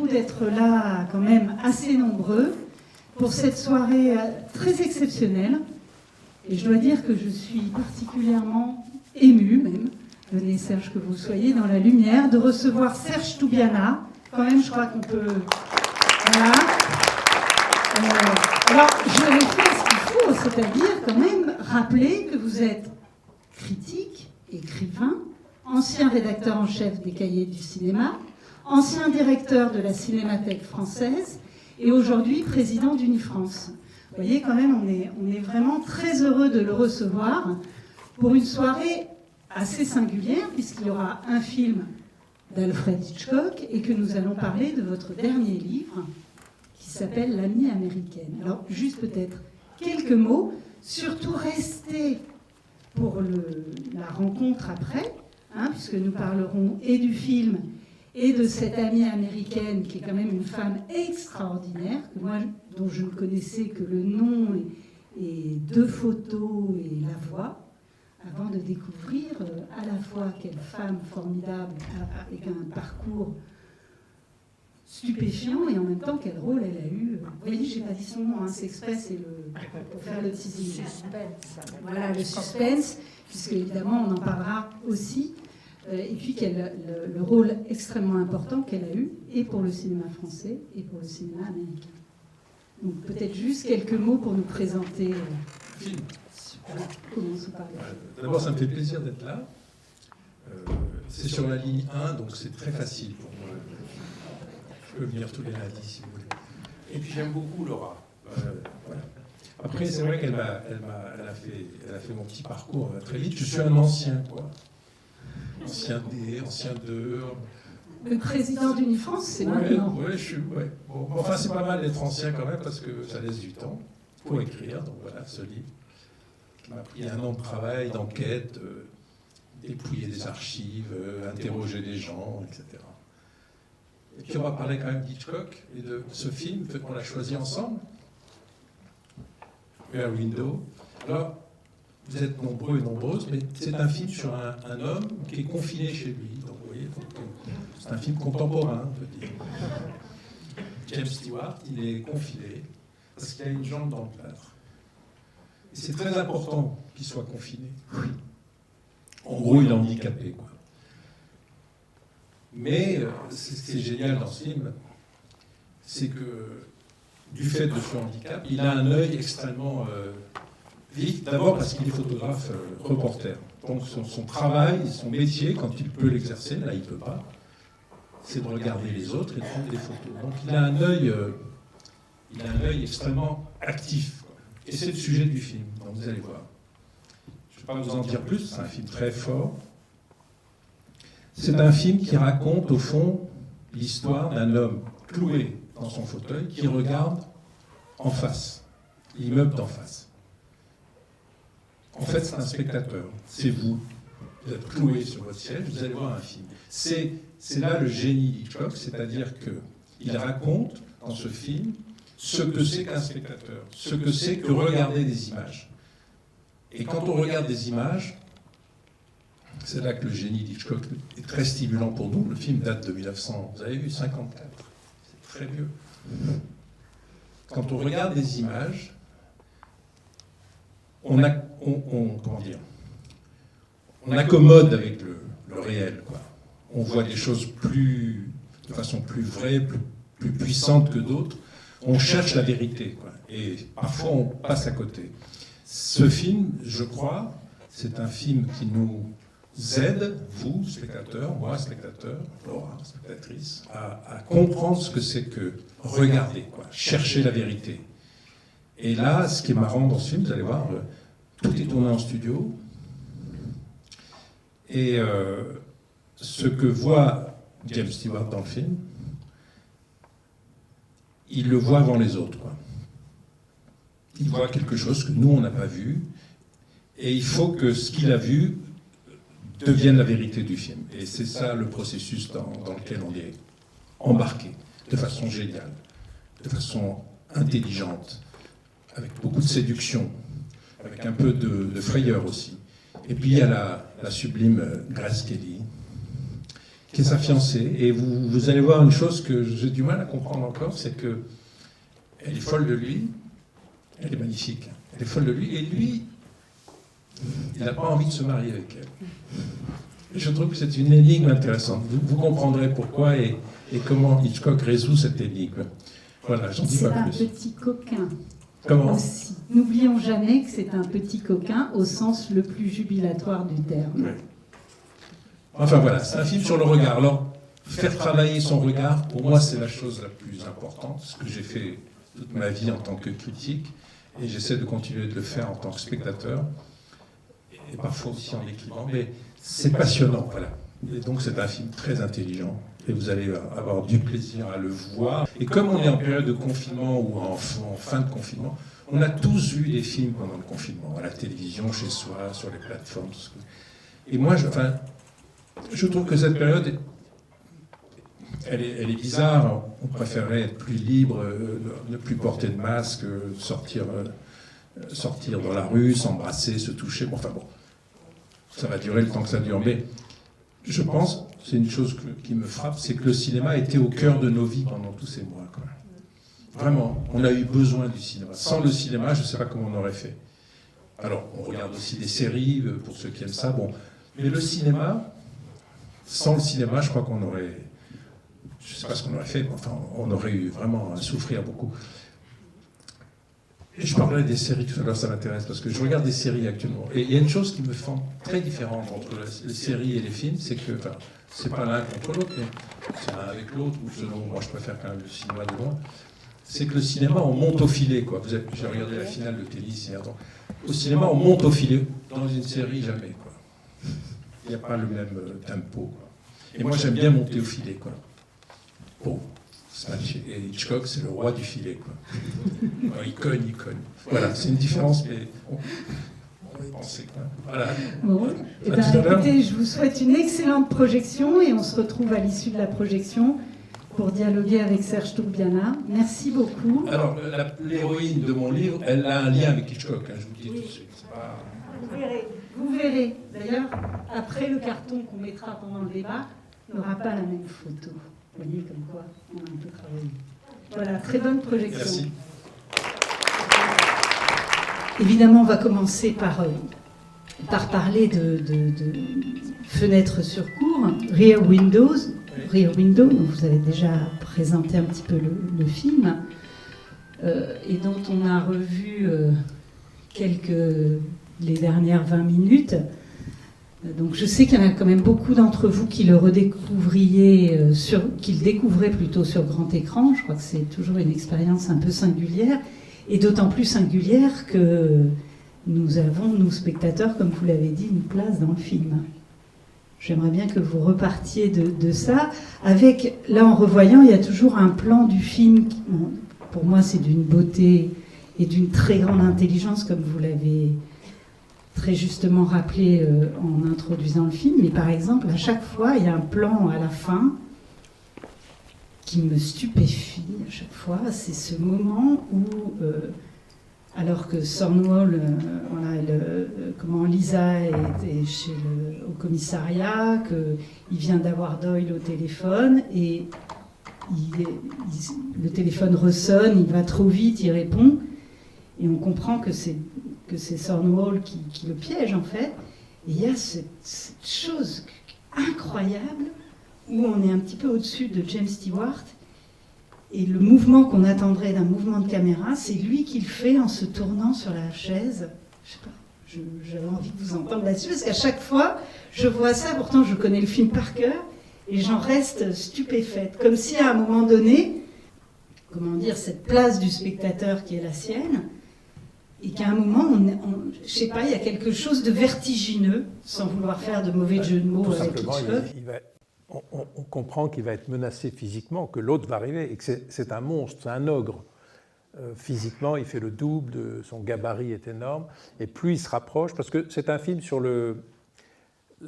D'être là quand même assez nombreux pour cette soirée très exceptionnelle. Et je dois dire que je suis particulièrement émue même, venez Serge que vous soyez dans la lumière, de recevoir Serge Toubiana. Quand même, je crois qu'on peut... Voilà. Alors, je vais faire ce qu'il faut, c'est-à-dire quand même rappeler que vous êtes critique, écrivain, ancien rédacteur en chef des Cahiers du cinéma, ancien directeur de la Cinémathèque française et aujourd'hui président d'Unifrance. Vous voyez, quand même, on est vraiment très heureux de le recevoir pour une soirée assez singulière, puisqu'il y aura un film d'Alfred Hitchcock et que nous allons parler de votre dernier livre qui s'appelle L'Amie américaine. Alors, juste peut-être quelques mots, surtout restez pour la rencontre après, puisque nous parlerons et du film et de cette amie américaine qui est quand même une femme extraordinaire, que moi, dont je ne connaissais que le nom et deux photos et la voix, avant de découvrir à la fois quelle femme formidable avec un parcours stupéfiant et en même temps quel rôle elle a eu. Vous voyez, j'ai pas dit son nom, c'est exprès, c'est pour faire le teasing. Suspense. Voilà, le suspense, puisque évidemment on en parlera aussi. Et puis le rôle extrêmement important qu'elle a eu, et pour le cinéma français, et pour le cinéma américain. Donc peut-être juste quelques mots pour nous présenter. Film. Voilà, commençons par là. D'abord, ça me fait plaisir d'être là. C'est sur la ligne 1, donc c'est très facile pour moi. Je peux venir tous les lundis, si vous voulez. Et puis j'aime beaucoup Laura. Voilà. Après, c'est vrai qu'elle a fait mon petit parcours très vite. Je suis un ancien, quoi. Ancien D, ancien 2. Le président d'Unifrance, c'est maintenant. Oui, Bon, enfin, c'est pas mal d'être ancien quand même, parce que ça laisse du temps pour écrire. Donc voilà, ce livre qui m'a pris 1 an de travail, d'enquête, dépouiller des archives, interroger des gens, etc. Et puis on va parler quand même d'Hitchcock et de ce film, on l'a choisi ensemble. Rear Window. Alors, vous êtes nombreux et nombreuses, mais c'est un film sur un homme qui est confiné chez lui. Donc, vous voyez, c'est un film contemporain, on peut dire. James Stewart, il est confiné parce qu'il a une jambe dans le plâtre. Et c'est très important qu'il soit confiné. En gros, il est handicapé, quoi. Mais ce qui est génial dans ce film, c'est que du fait de ce handicap, il a un œil extrêmement vif. D'abord parce qu'il est photographe reporter. Donc son travail, son métier, quand il peut l'exercer, là il ne peut pas, c'est de regarder les autres et de prendre des photos. Donc il a un œil extrêmement actif, quoi. Et c'est le sujet du film, donc vous allez voir. Je ne vais pas vous en dire plus, c'est un film très fort. C'est un film qui raconte au fond l'histoire d'un homme cloué dans son fauteuil qui regarde en face, l'immeuble d'en face. En fait, c'est un spectateur, c'est vous. Vous êtes cloué sur votre siège, vous allez voir un film. C'est là le génie d'Hitchcock, c'est-à-dire qu'il raconte dans ce film ce que c'est qu'un spectateur, ce que c'est que regarder des images. Et quand on regarde des images, c'est là que le génie d'Hitchcock est très stimulant pour nous. Le film date de 1900, vous avez vu, 54. C'est très vieux. Quand on regarde des images, on accommode avec le réel, quoi. On voit des choses de façon plus vraie, plus puissante que d'autres. On cherche la vérité, quoi. Et parfois on passe à côté. Ce film, je crois, c'est un film qui nous aide, vous, spectateurs, moi, spectateur, Laura, spectatrice, à comprendre ce que c'est que regarder, quoi, chercher la vérité. Et là, ce qui est marrant dans ce film, vous allez voir, tout est tourné en studio. Et ce que voit James Stewart dans le film, il le voit avant les autres, quoi. Il voit quelque chose que nous, on n'a pas vu. Et il faut que ce qu'il a vu deviennent la vérité du film. Et c'est ça le processus dans lequel on est embarqué, de façon géniale, de façon intelligente, avec beaucoup de séduction, avec un peu de frayeur aussi. Et puis il y a la sublime Grace Kelly, qui est sa fiancée. Et vous allez voir une chose que j'ai du mal à comprendre encore, c'est que elle est folle de lui, elle est magnifique, elle est folle de lui, et lui, il n'a pas envie de se marier avec elle. Et je trouve que c'est une énigme intéressante. Vous comprendrez pourquoi et comment Hitchcock résout cette énigme. Voilà, j'en dis pas plus. C'est un petit coquin. Comment ? Aussi. N'oublions jamais que c'est un petit coquin au sens le plus jubilatoire du terme. Oui. Enfin voilà, c'est un film sur le regard. Alors, faire travailler son regard, pour moi, c'est la chose la plus importante, ce que j'ai fait toute ma vie en tant que critique, et j'essaie de continuer de le faire en tant que spectateur, et parfois aussi en écrivant, mais c'est passionnant, voilà. Et donc c'est un film très intelligent, et vous allez avoir du plaisir à le voir. Et comme on est en période de confinement ou en fin de confinement, on a tous vu des films pendant le confinement, à la télévision, chez soi, sur les plateformes, tout ce que... Et moi, je trouve que cette période, elle est bizarre. On préférerait être plus libre, ne plus porter de masque, sortir dans la rue, s'embrasser, se toucher. Bon, enfin bon, ça va durer le temps que ça dure. Mais je pense, c'est une chose qui me frappe, c'est que le cinéma était au cœur de nos vies pendant tous ces mois, quoi. Vraiment, on a eu besoin du cinéma. Sans le cinéma, je ne sais pas comment on aurait fait. Alors, on regarde aussi des séries, pour ceux qui aiment ça. Bon, mais le cinéma, sans le cinéma, je crois qu'on aurait... Je ne sais pas ce qu'on aurait fait, mais enfin, on aurait eu vraiment à souffrir beaucoup. Et je parlerai des séries tout à l'heure, ça m'intéresse, parce que je regarde des séries actuellement. Et il y a une chose qui me semble très différente entre les séries et les films, c'est que, enfin, c'est pas l'un contre l'autre, mais c'est l'un avec l'autre, ou selon moi, je préfère quand même le cinéma de loin. C'est que le cinéma, on monte au filet, quoi. J'ai regardé la finale de tennis hier. Donc, au cinéma, on monte au filet. Dans une série, jamais, quoi. Il n'y a pas le même tempo, quoi. Et moi, j'aime bien monter au filet, quoi. Bon, et Hitchcock, c'est le roi du filet, quoi. Alors, il cogne. Voilà, c'est une différence, mais on va y penser, quoi. Voilà. Bon. Eh ben, écoutez, je vous souhaite une excellente projection et on se retrouve à l'issue de la projection pour dialoguer avec Serge Tourbiana. Merci beaucoup. Alors, l'héroïne de mon livre, elle a un lien avec Hitchcock, hein, je vous le dis tout de suite. C'est pas... Vous verrez. D'ailleurs, après le carton qu'on mettra pendant le débat, n'aura pas la même photo. Vous voyez comme quoi on a un peu travaillé. Voilà, très bonne projection. Merci. Évidemment, on va commencer par parler de fenêtres sur cour, Rear Window, dont vous avez déjà présenté un petit peu le film, et dont on a revu les dernières 20 minutes. Donc je sais qu'il y en a quand même beaucoup d'entre vous qui le redécouvriez, qui le découvraient plutôt sur grand écran. Je crois que c'est toujours une expérience un peu singulière, et d'autant plus singulière que nous avons, nous spectateurs, comme vous l'avez dit, une place dans le film. J'aimerais bien que vous repartiez de ça, avec, là en revoyant, il y a toujours un plan du film qui, bon, pour moi c'est d'une beauté et d'une très grande intelligence, comme vous l'avez très justement rappelé en introduisant le film, mais par exemple, à chaque fois, il y a un plan à la fin qui me stupéfie à chaque fois, c'est ce moment où, alors que Thornwell, comment Lisa est au commissariat, qu'il vient d'avoir Doyle au téléphone, et le téléphone ressonne, il va trop vite, il répond, et on comprend que c'est Thornwell qui le piège en fait. Et il y a cette chose incroyable où on est un petit peu au-dessus de James Stewart, et le mouvement qu'on attendrait d'un mouvement de caméra, c'est lui qui le fait en se tournant sur la chaise. Je sais pas, j'avais envie de vous entendre là-dessus, parce qu'à chaque fois, je vois ça, pourtant je connais le film par cœur, et j'en reste stupéfaite. Comme si à un moment donné, comment dire, cette place du spectateur qui est la sienne, et qu'à un moment, je sais pas, il y a quelque chose de vertigineux, sans vouloir faire de mauvais jeu de mots tout avec simplement, Hitchcock. on comprend qu'il va être menacé physiquement, que l'autre va arriver, et que c'est un monstre, c'est un ogre. Physiquement, il fait le double, son gabarit est énorme, et plus il se rapproche, parce que c'est un film sur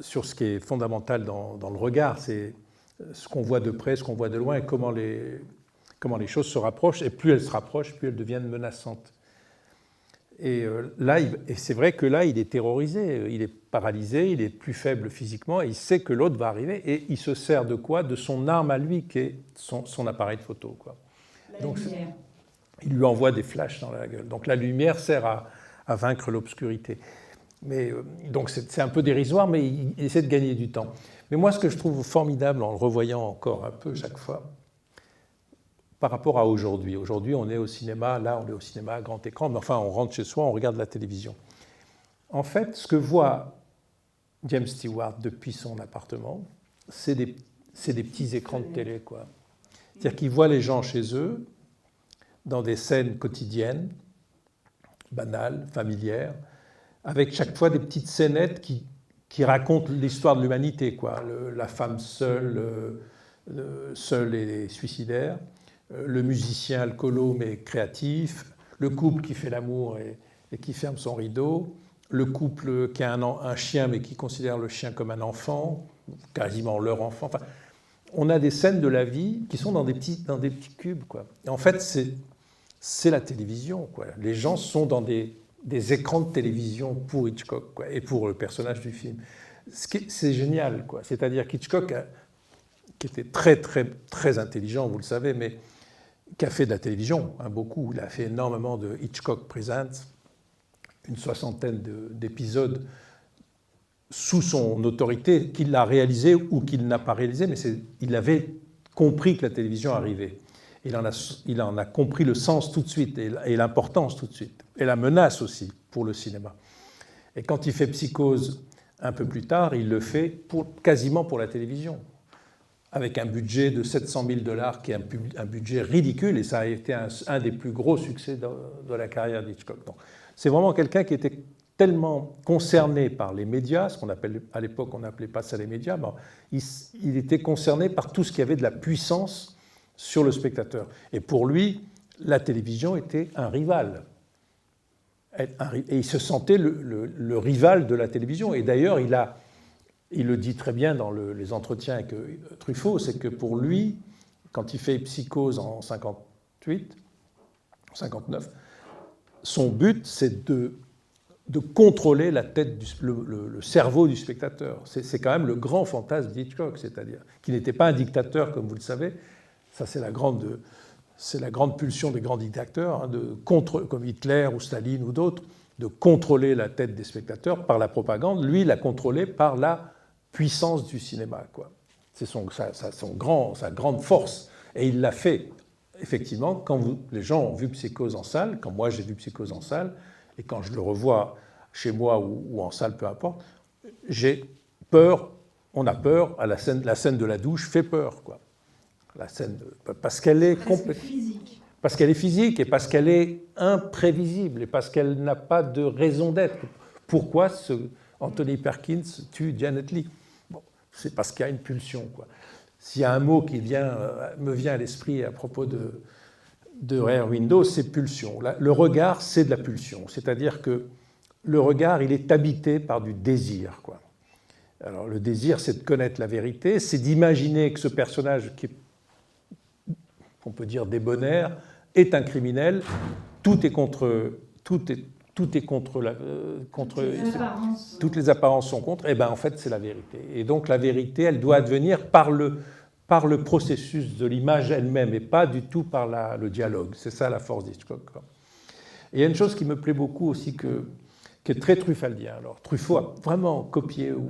sur ce qui est fondamental dans le regard, c'est ce qu'on voit de près, ce qu'on voit de loin, et comment les choses se rapprochent, et plus elles se rapprochent, plus elles deviennent menaçantes. Et c'est vrai que là, il est terrorisé, il est paralysé, il est plus faible physiquement, et il sait que l'autre va arriver, et il se sert de quoi? De son arme à lui, qui est son appareil de photo, quoi. Donc, il lui envoie des flashs dans la gueule. Donc la lumière sert à vaincre l'obscurité. Mais, donc c'est un peu dérisoire, mais il essaie de gagner du temps. Mais moi, ce que je trouve formidable en le revoyant encore un peu chaque fois, par rapport à aujourd'hui. Aujourd'hui, on est au cinéma, là, on est au cinéma à grand écran, mais enfin, on rentre chez soi, on regarde la télévision. En fait, ce que voit James Stewart depuis son appartement, c'est des petits écrans de télé, quoi. C'est-à-dire qu'il voit les gens chez eux, dans des scènes quotidiennes, banales, familières, avec chaque fois des petites scénettes qui racontent l'histoire de l'humanité, quoi. La femme seule et suicidaire, le musicien alcoolo mais créatif, le couple qui fait l'amour et qui ferme son rideau, le couple qui a un chien mais qui considère le chien comme un enfant, quasiment leur enfant. Enfin, on a des scènes de la vie qui sont dans des petits cubes, quoi. Et en fait, c'est la télévision, quoi. Les gens sont dans des écrans de télévision pour Hitchcock, quoi, et pour le personnage du film. C'est génial, quoi. C'est-à-dire qu'Hitchcock, qui était très, très, très intelligent, vous le savez, mais qui a fait de la télévision, hein, beaucoup. Il a fait énormément de Hitchcock Presents, une 60aine d'épisodes sous son autorité, qu'il a réalisé ou qu'il n'a pas réalisé, mais il avait compris que la télévision arrivait. Il en a compris le sens tout de suite, et l'importance tout de suite, et la menace aussi pour le cinéma. Et quand il fait Psychose un peu plus tard, il le fait quasiment pour la télévision, avec un budget de 700 000 $, qui est un budget ridicule, et ça a été un des plus gros succès de la carrière d'Hitchcock. Donc, c'est vraiment quelqu'un qui était tellement concerné par les médias, ce qu'on appelle, à l'époque on n'appelait pas ça les médias, mais il était concerné par tout ce qui avait de la puissance sur le spectateur. Et pour lui, la télévision était un rival. Et il se sentait le rival de la télévision. Et d'ailleurs, il le dit très bien dans les entretiens avec Truffaut, c'est que pour lui, quand il fait Psychose en 58, 59, son but, c'est de contrôler la tête, le cerveau du spectateur. C'est quand même le grand fantasme d'Hitchcock, c'est-à-dire qu'il n'était pas un dictateur, comme vous le savez. Ça, c'est la grande pulsion des grands dictateurs, hein, comme Hitler ou Staline ou d'autres, de contrôler la tête des spectateurs par la propagande. Lui, il l'a contrôlé par la puissance du cinéma, quoi. C'est sa grande force. Et il l'a fait. Effectivement, quand les gens ont vu Psychose en salle, quand moi j'ai vu Psychose en salle, et quand je le revois chez moi ou en salle, peu importe, j'ai peur, on a peur, la scène de la douche fait peur, quoi. La scène, parce qu'elle est physique. Parce qu'elle est physique et parce qu'elle est imprévisible et parce qu'elle n'a pas de raison d'être. Pourquoi Anthony Perkins tue Janet Leigh? Bon, c'est parce qu'il y a une pulsion, quoi. S'il y a un mot qui me vient à l'esprit à propos de Rear Window, c'est pulsion. Le regard, c'est de la pulsion. C'est-à-dire que le regard, il est habité par du désir, quoi. Alors, le désir, c'est de connaître la vérité, c'est d'imaginer que ce personnage qu'on peut dire débonnaire est un criminel. Toutes les apparences sont contre. Et ben en fait, c'est la vérité. Et donc la vérité, elle doit advenir par le processus de l'image elle-même et pas du tout par le dialogue. C'est ça la force d'Hitchcock. Et il y a une chose qui me plaît beaucoup aussi, qui est très truffaldien. Alors Truffaut a vraiment copié, ou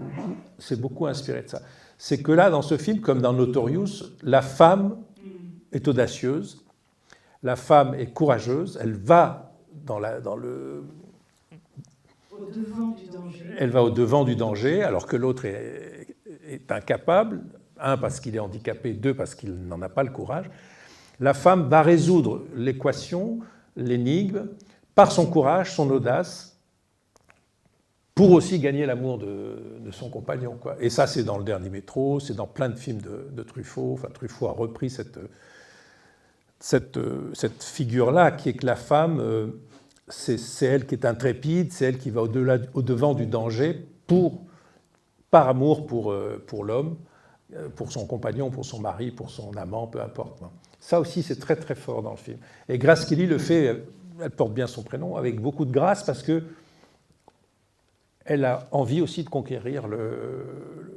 s'est beaucoup inspiré de ça. C'est que là, dans ce film, comme dans Notorious, la femme est audacieuse, la femme est courageuse, elle va elle va au-devant du danger, alors que l'autre est incapable, un parce qu'il est handicapé, deux parce qu'il n'en a pas le courage. La femme va résoudre l'équation, l'énigme, par son courage, son audace, pour aussi gagner l'amour de son compagnon, quoi. Et ça, c'est dans Le Dernier Métro, c'est dans plein de films de Truffaut. Enfin, Truffaut a repris cette figure-là, qui est que la femme, c'est elle qui est intrépide, c'est elle qui va au-devant du danger pour par amour pour l'homme, pour son compagnon, pour son mari, pour son amant, peu importe. Ça aussi, c'est très très fort dans le film. Et Grace Kelly le fait, elle porte bien son prénom, avec beaucoup de grâce, parce que elle a envie aussi de conquérir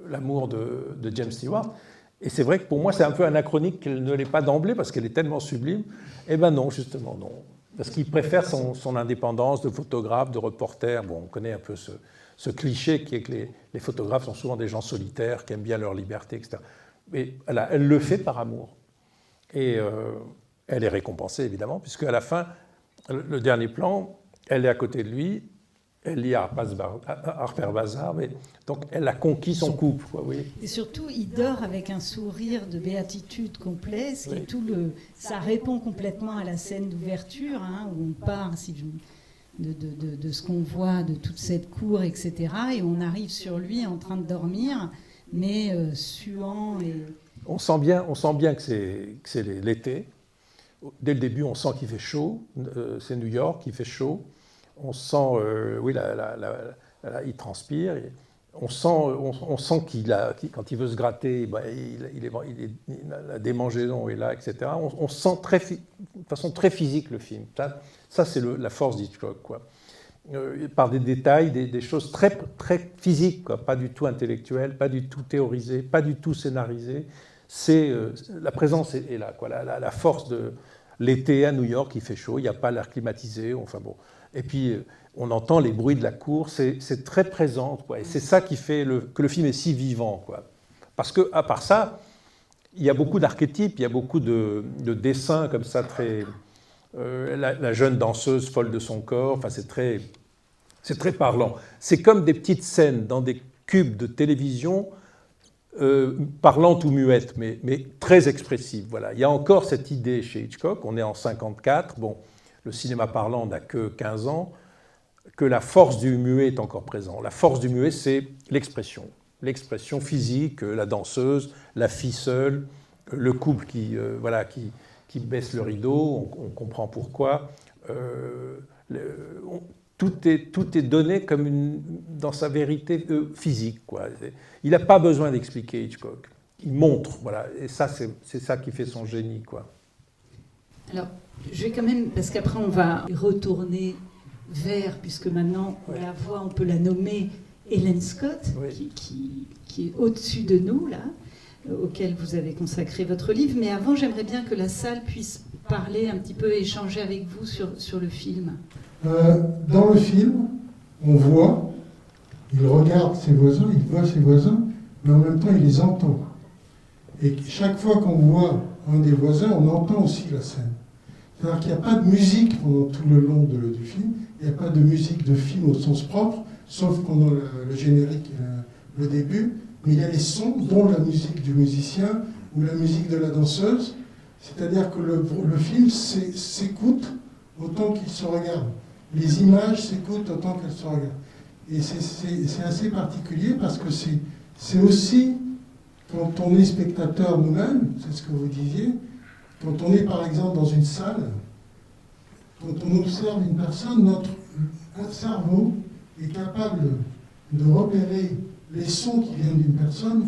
l'amour de James Stewart. Et c'est vrai que pour moi, c'est un peu anachronique qu'elle ne l'ait pas d'emblée, parce qu'elle est tellement sublime. Eh bien non, justement, non. Parce qu'il préfère son indépendance de photographe, de reporter. Bon, on connaît un peu ce cliché qui est que les photographes sont souvent des gens solitaires, qui aiment bien leur liberté, etc. Mais elle le fait par amour. Et elle est récompensée, évidemment, puisque à la fin, le dernier plan, elle est à côté de lui, elle lit Harper Bazar, mais donc elle a conquis son couple. Quoi, oui. Et surtout, il dort avec un sourire de béatitude complet, ce qui est ça répond complètement à la scène d'ouverture, hein, où on part de ce qu'on voit, de toute cette cour, etc. Et on arrive sur lui en train de dormir, mais suant. On sent bien que c'est l'été. Dès le début, on sent qu'il fait chaud. C'est New York, il fait chaud. On sent, il transpire. On sent quand il veut se gratter, la démangeaison est là, etc. On sent de façon très physique le film. Ça c'est la force d'Hitchcock, quoi. Par des détails, des choses très, très physiques, quoi. Pas du tout intellectuelles, pas du tout théorisées, pas du tout scénarisées. La présence est là, quoi. La force de l'été à New York, il fait chaud, il n'y a pas l'air climatisé, enfin bon. Et puis, on entend les bruits de la cour, c'est très présent, quoi. Et c'est ça qui fait que le film est si vivant, quoi. Parce qu'à part ça, il y a beaucoup d'archétypes, il y a beaucoup de dessins comme ça, très... la jeune danseuse folle de son corps, enfin, c'est très parlant. C'est comme des petites scènes dans des cubes de télévision, parlantes ou muettes, mais très expressives. Voilà. Il y a encore cette idée chez Hitchcock, on est en 1954, bon... Le cinéma parlant n'a que 15 ans, que la force du muet est encore présente. La force du muet, c'est l'expression. L'expression physique, la danseuse, la fille seule, le couple qui baisse le rideau, on comprend pourquoi. Tout est donné comme dans sa vérité physique, quoi. Il n'a pas besoin d'expliquer, Hitchcock. Il montre, voilà. Et ça, c'est ça qui fait son génie, quoi. Alors, je vais quand même, parce qu'après on va retourner vers, puisque maintenant on la voit, on peut la nommer Helen Scott, qui est au-dessus de nous, là, auquel vous avez consacré votre livre. Mais avant, j'aimerais bien que la salle puisse parler un petit peu, échanger avec vous sur le film. Dans le film, on voit, il regarde ses voisins, il voit ses voisins, mais en même temps il les entend. Et chaque fois qu'on voit un des voisins, on entend aussi la scène. C'est-à-dire qu'il n'y a pas de musique pendant tout le long du film, il n'y a pas de musique de film au sens propre, sauf pendant le générique, le début, mais il y a les sons, dont la musique du musicien ou la musique de la danseuse, c'est-à-dire que le film s'écoute autant qu'il se regarde. Les images s'écoutent autant qu'elles se regardent. Et c'est assez particulier parce que c'est aussi, quand on est spectateur nous-mêmes, c'est ce que vous disiez, quand on est par exemple dans une salle, quand on observe une personne, notre cerveau est capable de repérer les sons qui viennent d'une personne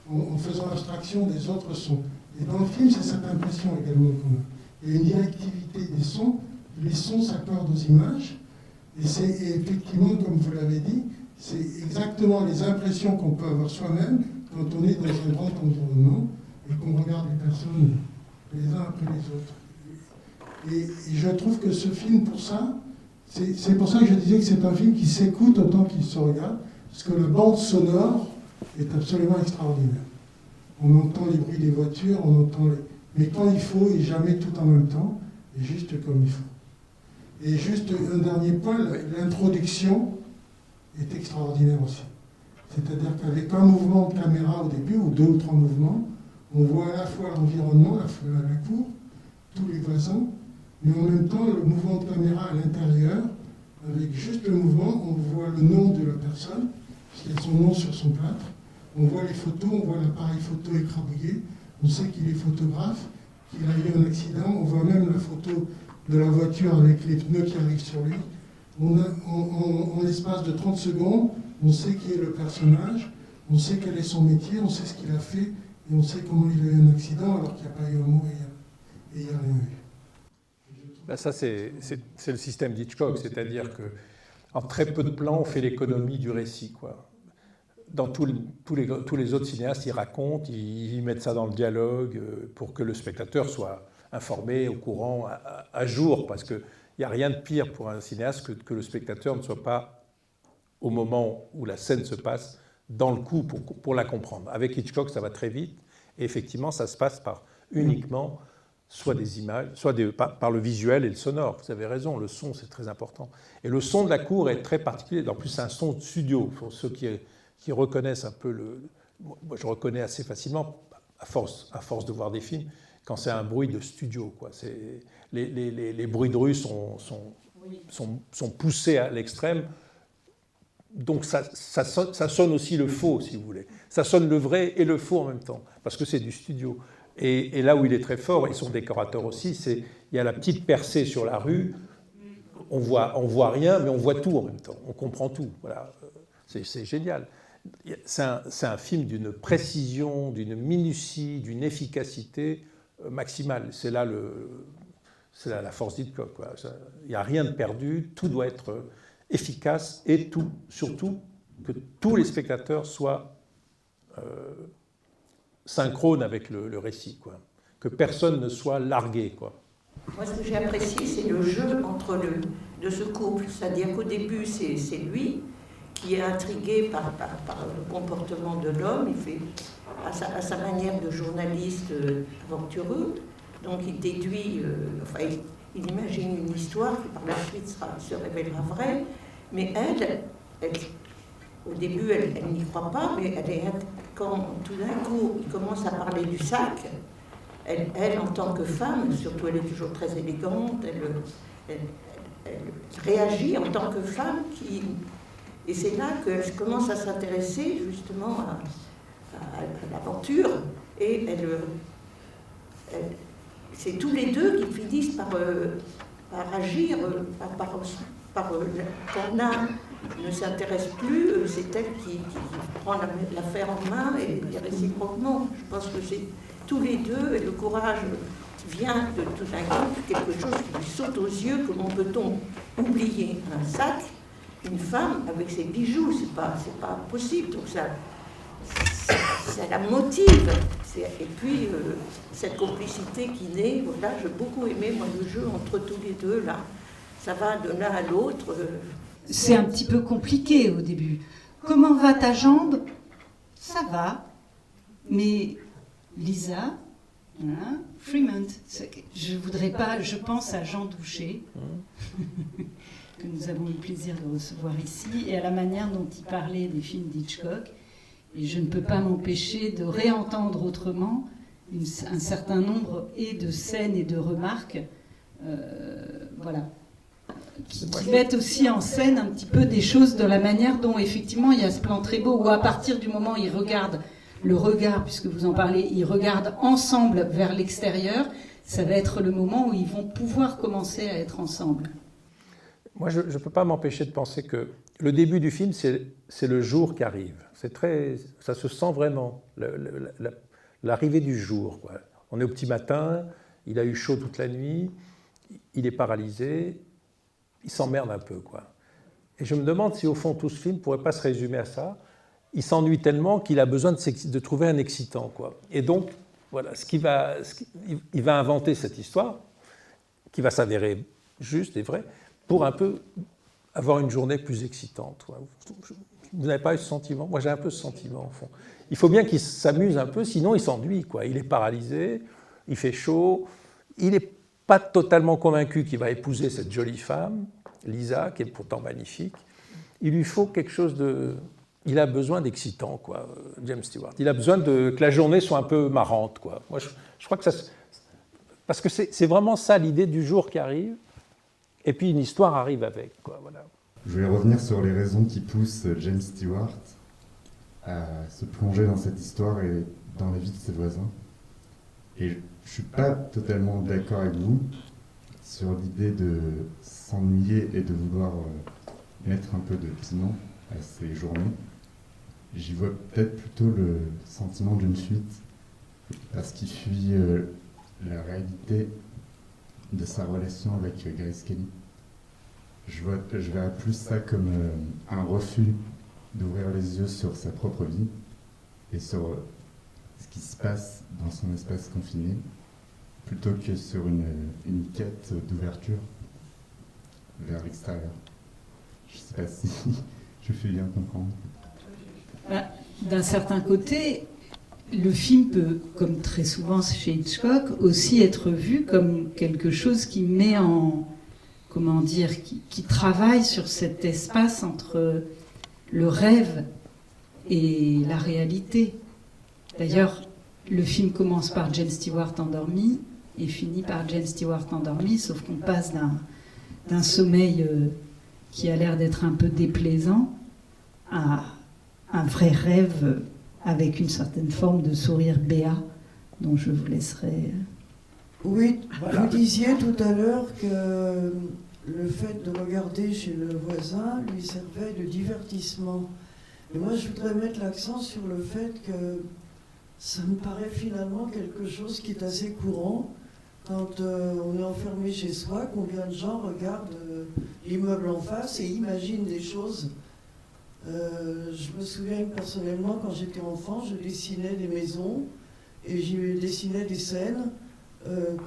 en faisant abstraction des autres sons. Et dans le film, c'est cette impression également qu'on a. Il y a une directivité des sons, les sons s'accordent aux images, et effectivement, comme vous l'avez dit, c'est exactement les impressions qu'on peut avoir soi-même quand on est dans un grand environnement et qu'on regarde les personnes les uns après les autres. Et je trouve que ce film, pour ça, c'est pour ça que je disais que c'est un film qui s'écoute autant qu'il se regarde, parce que la bande sonore est absolument extraordinaire. On entend les bruits des voitures, on entend mais quand il faut, et jamais tout en même temps, et juste comme il faut. Et juste un dernier point, l'introduction est extraordinaire aussi. C'est-à-dire qu'avec un mouvement de caméra au début, ou 2 ou 3 mouvements, on voit à la fois l'environnement, la cour, tous les voisins, mais en même temps le mouvement de caméra à l'intérieur, avec juste le mouvement, on voit le nom de la personne, puisqu'il y a son nom sur son plâtre, on voit les photos, on voit l'appareil photo écrabouillé, on sait qu'il est photographe, qu'il a eu un accident, on voit même la photo de la voiture avec les pneus qui arrivent sur lui. En l'espace de 30 secondes, on sait qui est le personnage, on sait quel est son métier, on sait ce qu'il a fait, et on sait comment il a eu un accident alors qu'il n'y a pas eu un mot et il n'y a rien eu. Ben ça, c'est le système d'Hitchcock, c'est-à-dire qu'en très peu de plans, on fait l'économie du récit, quoi. Dans tous les autres cinéastes, ils racontent, ils mettent ça dans le dialogue pour que le spectateur soit informé, au courant, à jour, parce qu'il n'y a rien de pire pour un cinéaste que le spectateur ne soit pas, au moment où la scène se passe, dans le coup pour la comprendre. Avec Hitchcock, ça va très vite, et effectivement, ça se passe par uniquement soit des images, soit par le visuel et le sonore. Vous avez raison, le son, c'est très important. Et le son de la cour est très particulier. En plus, c'est un son de studio. Pour ceux qui reconnaissent un peu moi, je reconnais assez facilement, à force de voir des films, quand c'est un bruit de studio, quoi. Les bruits de rue sont poussés à l'extrême. Donc ça sonne aussi le faux, si vous voulez. Ça sonne le vrai et le faux en même temps, parce que c'est du studio. Et là où il est très fort, et son décorateur aussi, il y a la petite percée sur la rue, on voit rien, mais on voit tout en même temps, on comprend tout. Voilà. C'est génial. C'est un film d'une précision, d'une minutie, d'une efficacité maximale. C'est là la force d'Hitchcock, quoi. Il n'y a rien de perdu, tout doit être efficace et surtout que tous les spectateurs soient synchrones avec le récit, quoi. Que personne ne soit largué, quoi. Moi, ce que j'ai apprécié, c'est le jeu de ce couple. C'est-à-dire qu'au début, c'est lui qui est intrigué par le comportement de l'homme. Il fait à sa manière de journaliste aventureux. Donc il déduit, il imagine une histoire qui par la suite se révélera vraie. Mais elle, au début, elle n'y croit pas, mais quand tout d'un coup, il commence à parler du sac, elle, en tant que femme, surtout elle est toujours très élégante, elle réagit en tant que femme et c'est là qu'elle commence à s'intéresser justement à l'aventure. Et c'est tous les deux qui finissent par agir, quand l'un ne s'intéresse plus, c'est elle qui prend l'affaire en main et réciproquement. Je pense que c'est tous les deux, et le courage vient de tout d'un coup, quelque chose qui lui saute aux yeux. Comment peut-on oublier un sac, une femme avec ses bijoux? C'est pas possible. Donc ça la motive. Et puis cette complicité qui naît, voilà, j'ai beaucoup aimé moi le jeu entre tous les deux là. Ça va de l'un à l'autre. C'est un petit peu compliqué au début. Comment va ta jambe? Ça va, mais Lisa, hein, Fremont, je pense à Jean Douché, que nous avons eu le plaisir de recevoir ici, et à la manière dont il parlait des films d'Hitchcock. Et je ne peux pas m'empêcher de réentendre autrement un certain nombre de scènes et de remarques, voilà, qui mettent aussi en scène un petit peu des choses de la manière dont effectivement il y a ce plan très beau où à partir du moment où ils regardent le regard, puisque vous en parlez, ils regardent ensemble vers l'extérieur, ça va être le moment où ils vont pouvoir commencer à être ensemble. Moi, je ne peux pas m'empêcher de penser que le début du film, c'est le jour qui arrive. Ça se sent vraiment, l'arrivée du jour, quoi. On est au petit matin, il a eu chaud toute la nuit, il est paralysé, il s'emmerde un peu, quoi. Et je me demande si, au fond, tout ce film ne pourrait pas se résumer à ça. Il s'ennuie tellement qu'il a besoin de trouver un excitant, quoi. Et donc, voilà, il va inventer cette histoire, qui va s'avérer juste et vraie, pour un peu avoir une journée plus excitante. Vous n'avez pas eu ce sentiment? Moi, j'ai un peu ce sentiment, au fond. Il faut bien qu'il s'amuse un peu, sinon il s'ennuie, quoi. Il est paralysé, il fait chaud, il n'est pas totalement convaincu qu'il va épouser cette jolie femme, Lisa, qui est pourtant magnifique. Il lui faut quelque chose de... Il a besoin d'excitant, quoi, James Stewart. Il a besoin que la journée soit un peu marrante, quoi. Moi, je crois que ça... Parce que c'est vraiment ça, l'idée du jour qui arrive, et puis une histoire arrive avec, quoi, voilà. Je vais revenir sur les raisons qui poussent James Stewart à se plonger dans cette histoire et dans la vie de ses voisins. Et je ne suis pas totalement d'accord avec vous sur l'idée de s'ennuyer et de vouloir mettre un peu de piment. à ces journées. J'y vois peut-être plutôt le sentiment d'une fuite, parce qu'il fuit la réalité de sa relation avec Grace Kelly. Je verrais plus ça comme un refus d'ouvrir les yeux sur sa propre vie et sur ce qui se passe dans son espace confiné, plutôt que sur une quête d'ouverture vers l'extérieur. Je ne sais pas si je fais bien comprendre. D'un certain côté, le film peut, comme très souvent chez Hitchcock, aussi être vu comme quelque chose qui met en... comment dire, qui travaille sur cet espace entre le rêve et la réalité. D'ailleurs, le film commence par James Stewart endormi et finit par James Stewart endormi, sauf qu'on passe d'un sommeil qui a l'air d'être un peu déplaisant à un vrai rêve avec une certaine forme de sourire béat dont je vous laisserai... Oui, Voilà. vous disiez tout à l'heure que le fait de regarder chez le voisin lui servait de divertissement. Et moi, je voudrais mettre l'accent sur le fait que ça me paraît finalement quelque chose qui est assez courant. Quand on est enfermé chez soi, combien de gens regardent l'immeuble en face et imaginent des choses. Je me souviens que personnellement, quand j'étais enfant, je dessinais des maisons et j'y dessinais des scènes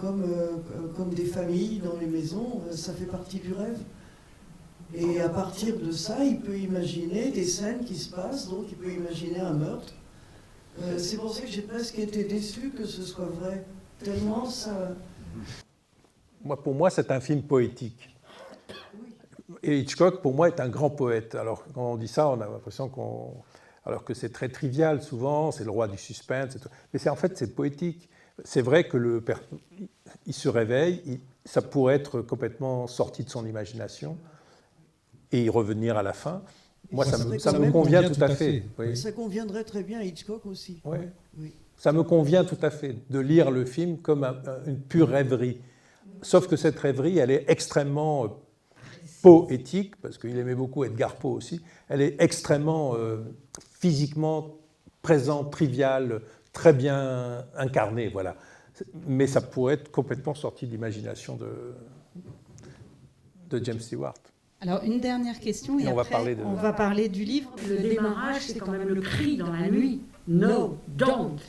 comme des familles dans les maisons. Ça fait partie du rêve. Et à partir de ça, il peut imaginer des scènes qui se passent, donc il peut imaginer un meurtre. C'est pour ça que j'ai presque été déçu que ce soit vrai. Tellement ça... Pour moi, c'est un film poétique. Et Hitchcock, pour moi, est un grand poète. Alors, quand on dit ça, on a l'impression alors que c'est très trivial souvent, c'est le roi du suspense. Mais en fait, c'est poétique. C'est vrai que il se réveille, ça pourrait être complètement sorti de son imagination et y revenir à la fin. Moi, ça me convient tout à fait. Oui. Ça conviendrait très bien à Hitchcock aussi. Ouais. Oui. Ça me convient tout à fait de lire le film comme une pure rêverie. Sauf que cette rêverie, elle est extrêmement poétique, parce qu'il aimait beaucoup Edgar Poe aussi. Elle est extrêmement physiquement présente, triviale, très bien incarnée, voilà. Mais ça pourrait être complètement sorti de l'imagination de James Stewart. Alors, une dernière question, et on va après, parler on va parler du livre. Le démarrage, c'est quand même le cri dans la nuit. No, don't.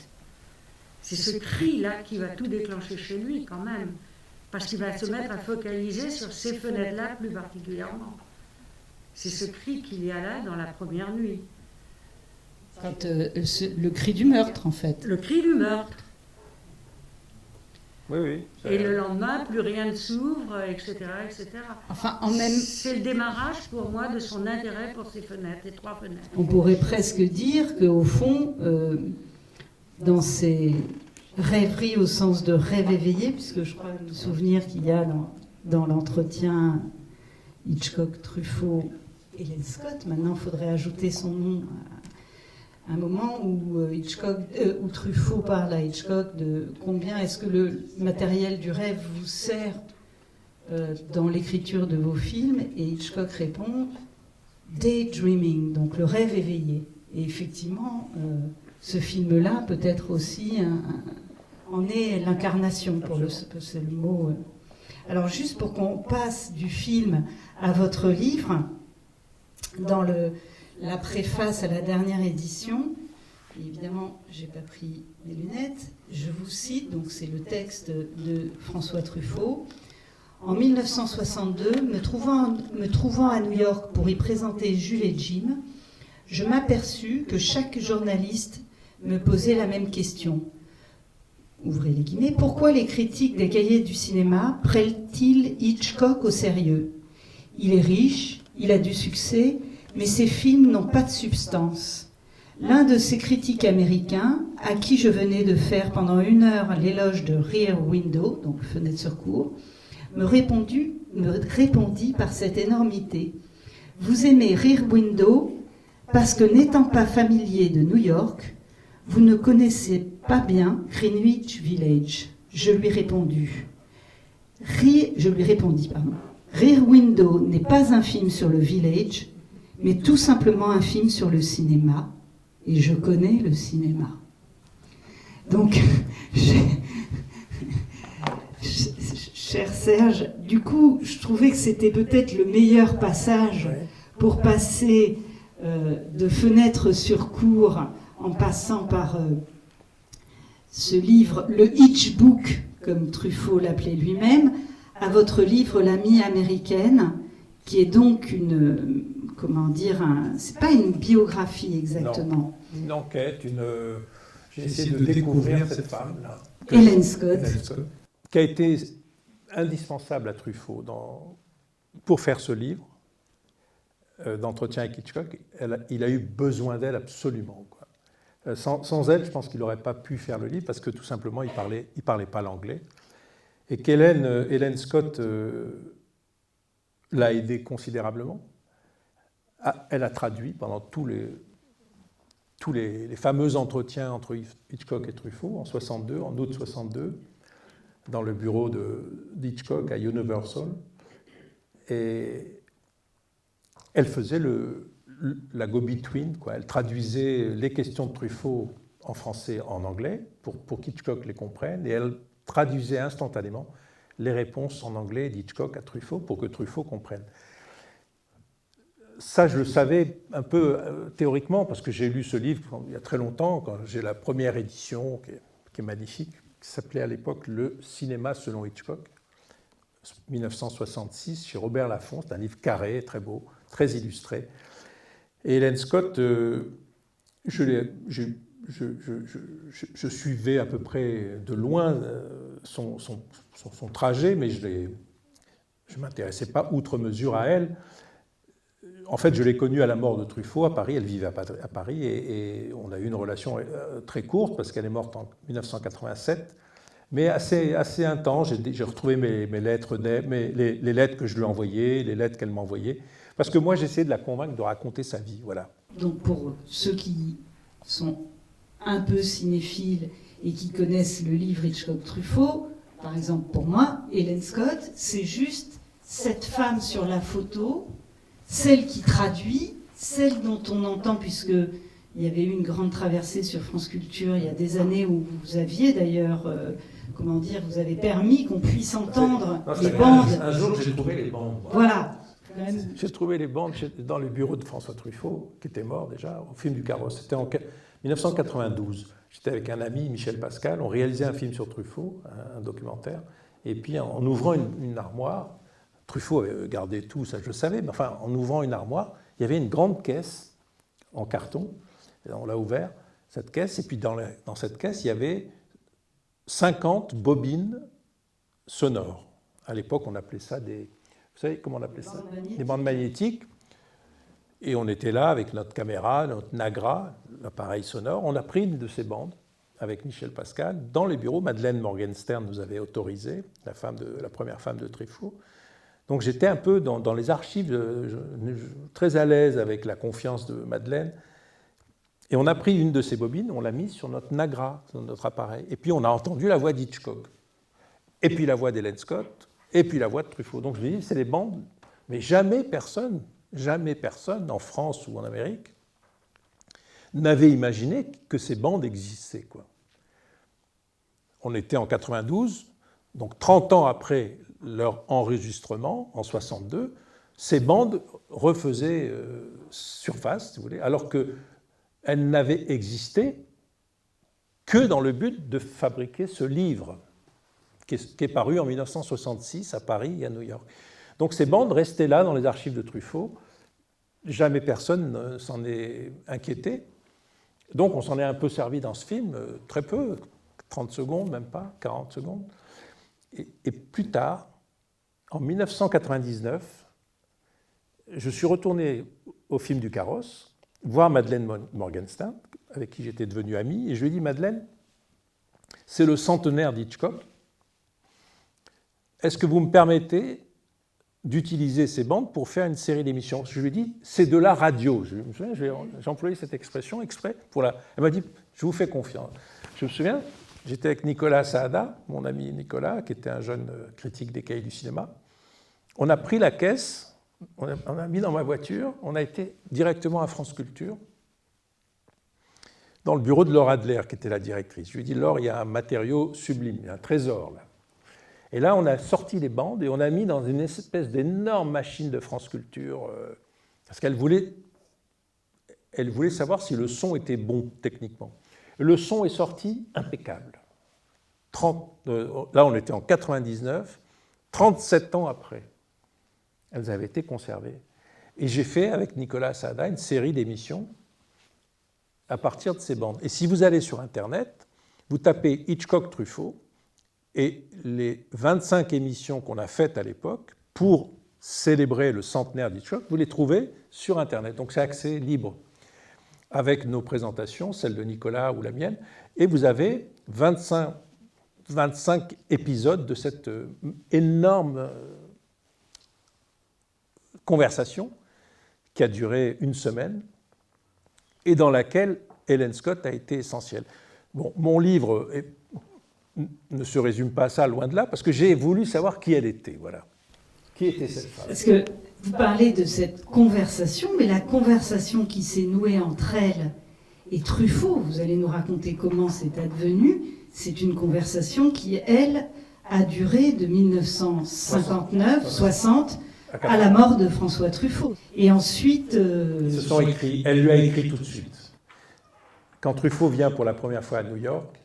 C'est ce cri-là qui va tout déclencher chez lui, quand même. Parce qu'il va se mettre à focaliser sur ces fenêtres-là plus particulièrement. C'est ce cri qu'il y a là dans la première nuit. Quand, le cri du meurtre, en fait. Le cri du meurtre. Oui. Et le lendemain, plus rien ne s'ouvre, etc., etc. Enfin, en même... C'est le démarrage, pour moi, de son intérêt pour ces fenêtres, les 3 fenêtres. On pourrait presque dire qu'au fond, dans ces rêveries au sens de rêve éveillé, puisque je crois me souvenir qu'il y a dans l'entretien Hitchcock, Truffaut, Hélène Scott, maintenant il faudrait ajouter son nom, un moment où où Truffaut parle à Hitchcock de combien est-ce que le matériel du rêve vous sert dans l'écriture de vos films, et Hitchcock répond daydreaming, donc le rêve éveillé. Et effectivement, ce film-là peut être aussi en est l'incarnation, c'est le mot. Alors juste pour qu'on passe du film à votre livre, dans la préface à la dernière édition, évidemment, j'ai pas pris mes lunettes, je vous cite, donc c'est le texte de François Truffaut. En 1962, me trouvant à New York pour y présenter Jules et Jim, je m'aperçus que chaque journaliste me posait la même question. Ouvrez les guillemets. Pourquoi les critiques des cahiers du cinéma prennent-ils Hitchcock au sérieux ? Il est riche, il a du succès, mais ses films n'ont pas de substance. L'un de ces critiques américains, à qui je venais de faire pendant 1 heure l'éloge de Rear Window, donc fenêtre sur cour, me répondit par cette énormité. Vous aimez Rear Window parce que n'étant pas familier de New York, vous ne connaissez pas bien Greenwich Village. Je lui répondis, Rear Window n'est pas un film sur le Village, mais tout simplement un film sur le cinéma, et je connais le cinéma. Donc, cher Serge, du coup, je trouvais que c'était peut-être le meilleur passage pour passer de Fenêtre sur cour en passant par ce livre, le Hitchbook, comme Truffaut l'appelait lui-même, à votre livre L'amie américaine, qui est donc une, comment dire, c'est pas une biographie exactement. Non, une enquête, j'ai essayé de découvrir cette femme-là. Hélène Scott, qui a été indispensable à Truffaut pour faire ce livre d'entretien avec Hitchcock. Il a eu besoin d'elle absolument, quoi. Sans elle, je pense qu'il n'aurait pas pu faire le livre parce que tout simplement, il parlait pas l'anglais. Et qu'Hélène Scott l'a aidé considérablement. Elle a traduit pendant tous les fameux entretiens entre Hitchcock et Truffaut en 62, en août 62, dans le bureau d'Hitchcock à Universal. Et elle faisait la go-between, quoi. Elle traduisait les questions de Truffaut en français, en anglais, pour qu'Hitchcock les comprenne, et elle traduisait instantanément les réponses en anglais d'Hitchcock à Truffaut pour que Truffaut comprenne. Ça, je le savais un peu théoriquement, parce que j'ai lu ce livre il y a très longtemps, quand j'ai la première édition, qui est magnifique, qui s'appelait à l'époque « Le cinéma selon Hitchcock », 1966, chez Robert Laffont. C'est un livre carré, très beau, très illustré. Et Hélène Scott, je suivais à peu près de loin son trajet, mais je ne m'intéressais pas outre mesure à elle. En fait, je l'ai connue à la mort de Truffaut à Paris. Elle vivait à Paris et on a eu une relation très courte parce qu'elle est morte en 1987, mais assez intense. J'ai retrouvé mes lettres, les lettres que je lui envoyais, les lettres qu'elle m'envoyait, parce que moi, j'essayais de la convaincre de raconter sa vie. Voilà. Donc, pour ceux qui sont un peu cinéphiles et qui connaissent le livre Hitchcock-Truffaut, par exemple pour moi, Hélène Scott, c'est juste cette femme sur la photo, celle qui traduit, celle dont on entend, puisqu'il y avait eu une grande traversée sur France Culture il y a des années où vous aviez d'ailleurs, vous avez permis qu'on puisse entendre les bandes. Un jour, j'ai trouvé les bandes. Voilà. J'ai trouvé les bandes dans le bureau de François Truffaut, qui était mort déjà, au film du Carrosse. C'était en 1992. J'étais avec un ami, Michel Pascal, on réalisait un film sur Truffaut, un documentaire, et puis en ouvrant une armoire, Truffaut avait gardé tout, ça je le savais, mais enfin, en ouvrant une armoire, il y avait une grande caisse en carton, et on l'a ouvert, cette caisse, et puis dans cette caisse, il y avait 50 bobines sonores. À l'époque, on appelait ça vous savez comment on appelait ça ? Des bandes magnétiques. Et on était là avec notre caméra, notre Nagra, l'appareil sonore. On a pris une de ces bandes avec Michel Pascal dans les bureaux. Madeleine Morgenstern nous avait autorisé, la première femme de Truffaut. Donc j'étais un peu dans les archives, très à l'aise avec la confiance de Madeleine. Et on a pris une de ces bobines, on l'a mise sur notre Nagra, sur notre appareil. Et puis on a entendu la voix d'Hitchcock. Et puis la voix d'Hélène Scott. Et puis la voix de Truffaut. Donc je me dis, c'est les bandes, mais jamais personne en France ou en Amérique n'avait imaginé que ces bandes existaient, quoi. On était en 92, donc 30 ans après leur enregistrement, en 62, ces bandes refaisaient surface, si vous voulez, alors qu'elles n'avaient existé que dans le but de fabriquer ce livre, qui est paru en 1966 à Paris et à New York. Donc ces bandes restaient là dans les archives de Truffaut. Jamais personne ne s'en est inquiété. Donc on s'en est un peu servi dans ce film, très peu, 30 secondes, même pas, 40 secondes. Et plus tard, en 1999, je suis retourné au film du Carrosse, voir Madeleine Morgenstern, avec qui j'étais devenu ami, et je lui ai dit, Madeleine, c'est le centenaire d'Hitchcock. Est-ce que vous me permettez d'utiliser ces bandes pour faire une série d'émissions? Je lui ai dit, c'est de la radio. J'ai employé cette expression exprès pour la... Elle m'a dit, je vous fais confiance. Je me souviens, j'étais avec Nicolas Saada, mon ami Nicolas, qui était un jeune critique des cahiers du cinéma. On a pris la caisse on a mis dans ma voiture, on a été directement à France Culture, dans le bureau de Laure Adler, qui était la directrice. Je lui ai dit, Laure, il y a un matériau sublime, il y a un trésor là. Et là, on a sorti les bandes et on a mis dans une espèce d'énorme machine de France Culture, parce qu'elle voulait savoir si le son était bon techniquement. Et le son est sorti impeccable. Là, on était en 99, 37 ans après. Elles avaient été conservées. Et j'ai fait, avec Nicolas Assada, une série d'émissions à partir de ces bandes. Et si vous allez sur Internet, vous tapez Hitchcock-Truffaut, et les 25 émissions qu'on a faites à l'époque pour célébrer le centenaire d'Hitchcock, vous les trouvez sur Internet. Donc c'est accès libre, avec nos présentations, celle de Nicolas ou la mienne, et vous avez 25 épisodes de cette énorme conversation qui a duré une semaine et dans laquelle Helen Scott a été essentielle. Bon, mon livre ne se résume pas à ça, loin de là, parce que j'ai voulu savoir qui elle était. Voilà. Qui était cette femme ? Parce que vous parlez de cette conversation, mais la conversation qui s'est nouée entre elle et Truffaut, vous allez nous raconter comment c'est advenu, c'est une conversation qui, elle, a duré de 1959-60 à la mort de François Truffaut. Et ensuite... Ils se sont écrits, elle lui a écrit tout de suite. Quand Truffaut vient pour la première fois à New York,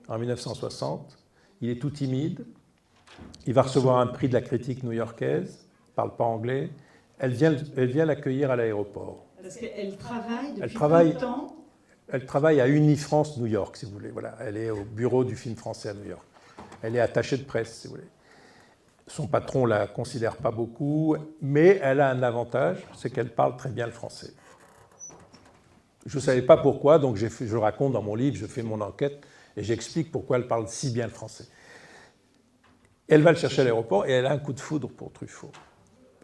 en 1960, il est tout timide, il va recevoir un prix de la critique new-yorkaise, il ne parle pas anglais, elle vient l'accueillir à l'aéroport. Parce qu'elle travaille depuis peu de temps. Elle travaille à Unifrance New York, si vous voulez. Voilà, elle est au bureau du film français à New York. Elle est attachée de presse, si vous voulez. Son patron ne la considère pas beaucoup, mais elle a un avantage, c'est qu'elle parle très bien le français. Je ne savais pas pourquoi, donc je raconte dans mon livre, je fais mon enquête, et j'explique pourquoi elle parle si bien le français. Elle va le chercher à l'aéroport et elle a un coup de foudre pour Truffaut.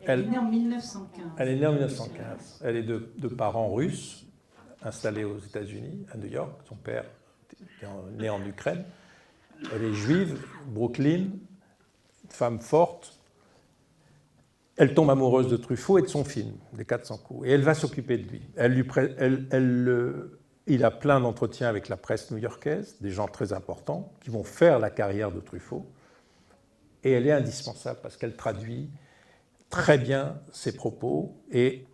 Elle est née en 1915. Elle est née en 1915. Elle est de parents russes, installés aux États-Unis, à New York. Son père était né en Ukraine. Elle est juive, Brooklyn, une femme forte. Elle tombe amoureuse de Truffaut et de son film, Les 400 coups. Et elle va s'occuper de lui. Il a plein d'entretiens avec la presse new-yorkaise, des gens très importants qui vont faire la carrière de Truffaut. Et elle est indispensable parce qu'elle traduit très bien ses propos et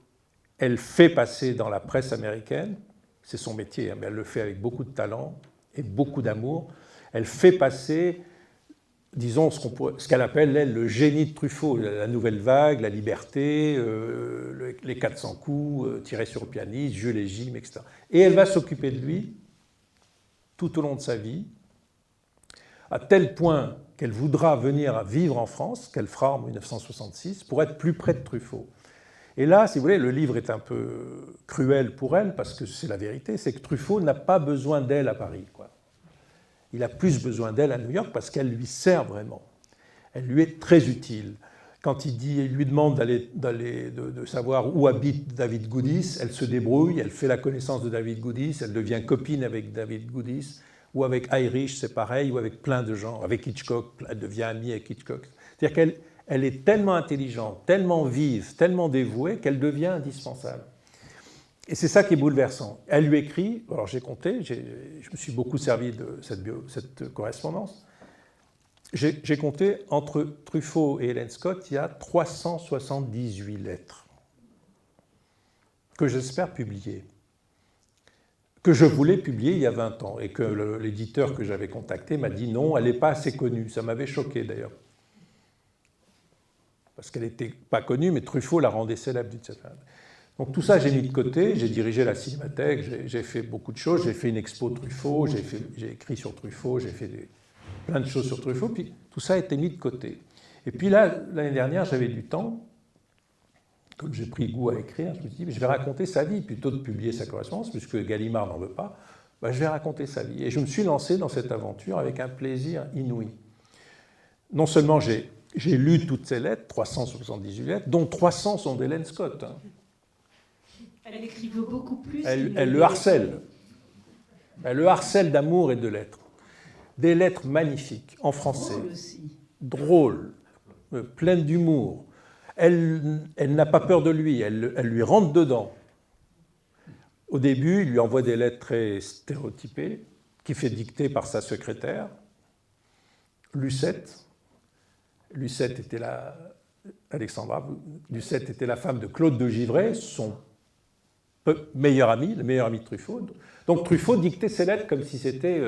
elle fait passer dans la presse américaine, c'est son métier, mais elle le fait avec beaucoup de talent et beaucoup d'amour, elle fait passer, disons, ce qu'elle appelle, elle, le génie de Truffaut, la nouvelle vague, la liberté, les 400 coups, tirer sur le pianiste, Jules et Jim, etc. Et elle va s'occuper de lui tout au long de sa vie, à tel point qu'elle voudra venir vivre en France, qu'elle fera en 1966, pour être plus près de Truffaut. Et là, si vous voulez, le livre est un peu cruel pour elle, parce que c'est la vérité, c'est que Truffaut n'a pas besoin d'elle à Paris, quoi. Il a plus besoin d'elle à New York parce qu'elle lui sert vraiment. Elle lui est très utile. Quand il lui demande de savoir où habite David Goudis, elle se débrouille, elle fait la connaissance de David Goudis, elle devient copine avec David Goudis, ou avec Irish, c'est pareil, ou avec plein de gens, avec Hitchcock, elle devient amie avec Hitchcock. C'est-à-dire qu'elle est tellement intelligente, tellement vive, tellement dévouée qu'elle devient indispensable. Et c'est ça qui est bouleversant. Elle lui écrit, alors j'ai compté, je me suis beaucoup servi de cette correspondance, j'ai compté, entre Truffaut et Helen Scott, il y a 378 lettres que j'espère publier, que je voulais publier il y a 20 ans, et que l'éditeur que j'avais contacté m'a dit non, elle n'est pas assez connue. Ça m'avait choqué d'ailleurs. Parce qu'elle n'était pas connue, mais Truffaut la rendait célèbre d'une certaine manière. Donc tout ça, j'ai mis de côté, j'ai dirigé la Cinémathèque, j'ai fait beaucoup de choses, j'ai fait une expo Truffaut, j'ai écrit sur Truffaut, j'ai fait plein de choses sur Truffaut, puis tout ça a été mis de côté. Et puis là, l'année dernière, j'avais du temps, comme j'ai pris goût à écrire, je me suis dit, je vais raconter sa vie, plutôt de publier sa correspondance, puisque Gallimard n'en veut pas, je vais raconter sa vie. Et je me suis lancé dans cette aventure avec un plaisir inouï. Non seulement j'ai lu toutes ces lettres, 378 lettres, dont 300 sont d'Helen Scott. Elle écrivait beaucoup plus. Elle le harcèle. Elle le harcèle d'amour et de lettres. Des lettres magnifiques, en français. Drôle aussi. Drôles, pleines d'humour. Elle n'a pas peur de lui, elle lui rentre dedans. Au début, il lui envoie des lettres très stéréotypées, qui fait dicter par sa secrétaire, Lucette. Lucette était Alexandra Lucette était la femme de Claude de Givray, son meilleur ami, le meilleur ami de Truffaut. Donc Truffaut dictait ses lettres comme si c'était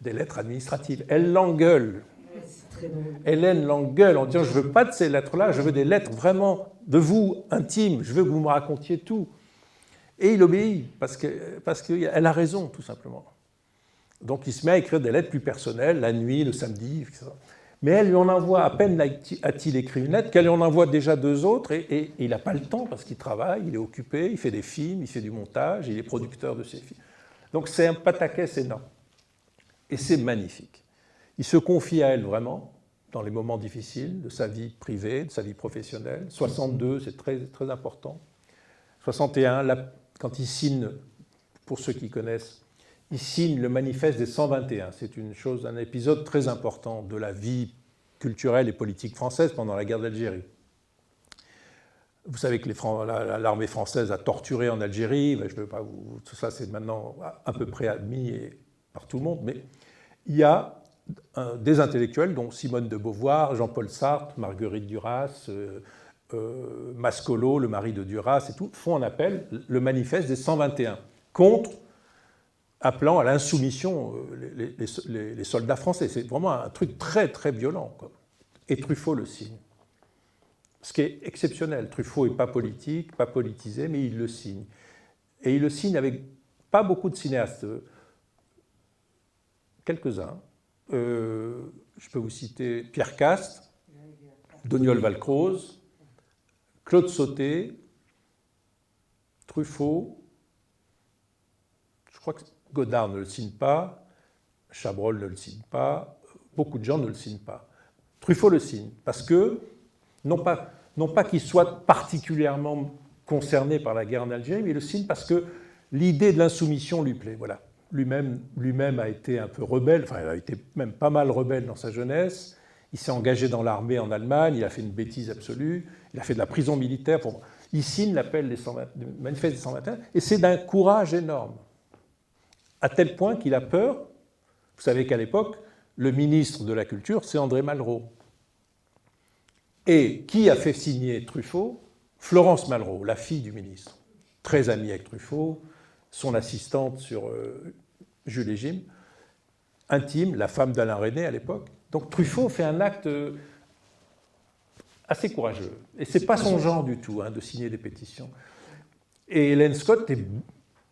des lettres administratives. Elle l'engueule. Hélène l'engueule en disant « Je ne veux pas de ces lettres-là, je veux des lettres vraiment de vous, intimes, je veux que vous me racontiez tout. » Et il obéit, parce qu'elle a raison, tout simplement. Donc il se met à écrire des lettres plus personnelles, la nuit, le samedi, etc. Mais elle lui en envoie, à peine a-t-il écrit une lettre, qu'elle lui en envoie déjà 2 autres, et il n'a pas le temps, parce qu'il travaille, il est occupé, il fait des films, il fait du montage, il est producteur de ses films. Donc c'est un pataquès énorme. Et c'est magnifique. Il se confie à elle vraiment, dans les moments difficiles de sa vie privée, de sa vie professionnelle. 62, c'est très, très important. 61, quand il signe, pour ceux qui connaissent, il signe le manifeste des 121. C'est un épisode très important de la vie culturelle et politique française pendant la guerre d'Algérie. Vous savez que l'armée française a torturé en Algérie, je veux pas tout ça c'est maintenant à peu près admis par tout le monde, mais il y a des intellectuels, dont Simone de Beauvoir, Jean-Paul Sartre, Marguerite Duras, Mascolo, le mari de Duras, et tout, font un appel, le manifeste des 121, appelant à l'insoumission les soldats français. C'est vraiment un truc très, très violent, quoi. Et Truffaut le signe. Ce qui est exceptionnel. Truffaut n'est pas politique, pas politisé, mais il le signe. Et il le signe avec pas beaucoup de cinéastes, quelques-uns. Je peux vous citer Pierre Cast, Doniol Valcroze, Claude Sautet, Truffaut, je crois que Godard ne le signe pas, Chabrol ne le signe pas, beaucoup de gens ne le signent pas. Truffaut le signe, parce que, non pas qu'il soit particulièrement concerné par la guerre en Algérie, mais il le signe parce que l'idée de l'insoumission lui plaît. Voilà. Lui-même a été un peu rebelle, enfin il a été même pas mal rebelle dans sa jeunesse, il s'est engagé dans l'armée en Allemagne, il a fait une bêtise absolue, il a fait de la prison militaire. Il signe l'appel des manifeste des 121, et c'est d'un courage énorme, à tel point qu'il a peur. Vous savez qu'à l'époque, le ministre de la Culture, c'est André Malraux. Et qui a fait signer Truffaut? Florence Malraux, la fille du ministre, très amie avec Truffaut, son assistante sur Jules et Jim, intime, la femme d'Alain Resnais à l'époque. Donc Truffaut fait un acte assez courageux. Et ce n'est pas son genre du tout, de signer des pétitions. Et Hélène Scott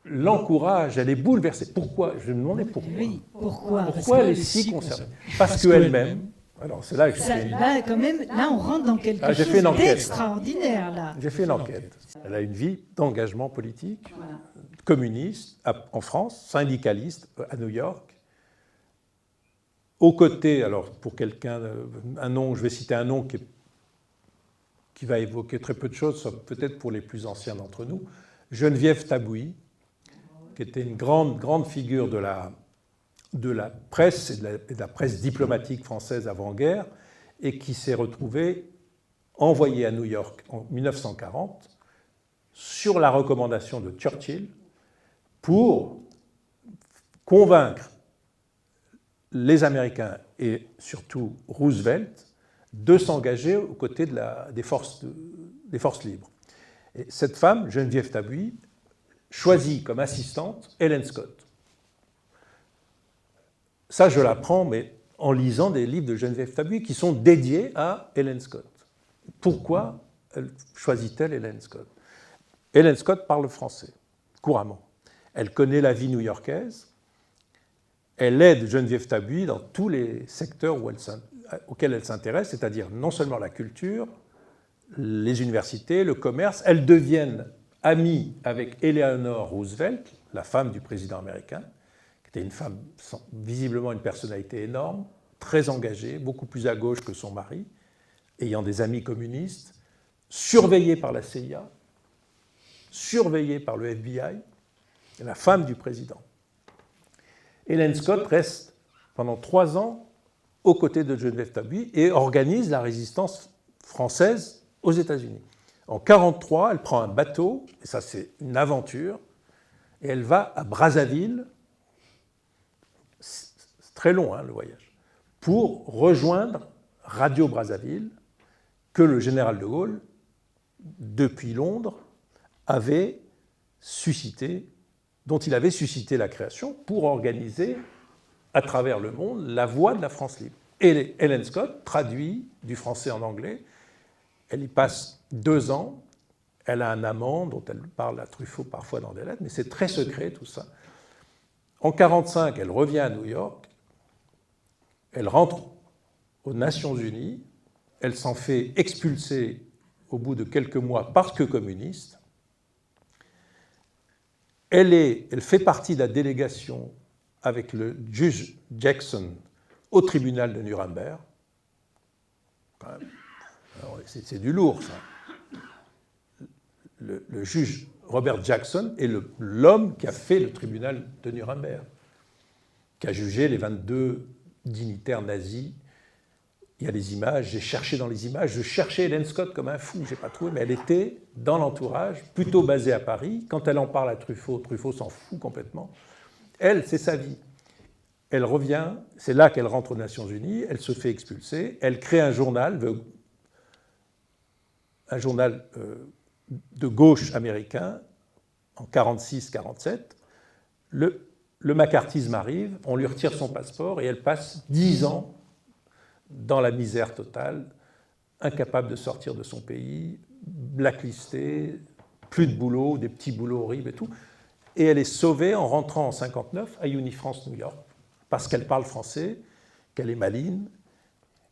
l'encourage, elle est bouleversée. Pourquoi? Je me demandais pourquoi. Oui, pourquoi? Pourquoi elle est si concernée? Parce qu'elle-même... Alors, c'est là que là, on rentre dans quelque chose d'extraordinaire. Là. J'ai fait une enquête. Elle a une vie d'engagement politique, communiste en France, syndicaliste à New York. Aux côtés, alors pour quelqu'un, je vais citer un nom qui va évoquer très peu de choses, peut-être pour les plus anciens d'entre nous, Geneviève Tabouy, qui était une grande figure de la presse et de la presse diplomatique française avant-guerre, et qui s'est retrouvée envoyée à New York en 1940 sur la recommandation de Churchill pour convaincre les Américains et surtout Roosevelt de s'engager aux côtés des forces libres. Et cette femme, Geneviève Tabouy, choisit comme assistante Hélène Scott. Ça, je l'apprends, mais en lisant des livres de Geneviève Tabouy qui sont dédiés à Hélène Scott. Pourquoi choisit-elle Hélène Scott? Hélène Scott parle français, couramment. Elle connaît la vie new-yorkaise. Elle aide Geneviève Tabouy dans tous les secteurs auxquels elle s'intéresse, c'est-à-dire non seulement la culture, les universités, le commerce. Elles deviennent amies avec Eleanor Roosevelt, la femme du président américain, qui était une femme, visiblement une personnalité énorme, très engagée, beaucoup plus à gauche que son mari, ayant des amis communistes, surveillée par la CIA, surveillée par le FBI, la femme du président. Hélène Scott reste pendant 3 ans aux côtés de Geneviève Tabouy et organise la résistance française aux États-Unis. En 1943, elle prend un bateau, et ça c'est une aventure, et elle va à Brazzaville, c'est très long le voyage, pour rejoindre Radio Brazzaville, que le général de Gaulle, depuis Londres, avait suscité, dont il avait suscité la création pour organiser à travers le monde la voix de la France libre. Et Hélène Scott traduit du français en anglais. Elle y passe 2 ans. Elle a un amant dont elle parle à Truffaut parfois dans des lettres, mais c'est très secret tout ça. En 1945, elle revient à New York. Elle rentre aux Nations Unies. Elle s'en fait expulser au bout de quelques mois parce que communiste. Elle fait partie de la délégation avec le juge Jackson au tribunal de Nuremberg. C'est du lourd, ça. Le juge Robert Jackson est l'homme qui a fait le tribunal de Nuremberg, qui a jugé les 22 dignitaires nazis. Il y a les images, j'ai cherché dans les images, je cherchais Hélène Scott comme un fou, je n'ai pas trouvé, mais elle était dans l'entourage, plutôt basée à Paris. Quand elle en parle à Truffaut, Truffaut s'en fout complètement. Elle, c'est sa vie. Elle revient, c'est là qu'elle rentre aux Nations Unies, elle se fait expulser, elle crée un journal de gauche américain en 1946-1947. Le macartisme arrive, on lui retire son passeport et elle passe 10 ans dans la misère totale, incapable de sortir de son pays, blacklistée, plus de boulot, des petits boulots horribles et tout. Et elle est sauvée en rentrant en 1959 à Unifrance New York, parce qu'elle parle français, qu'elle est maligne,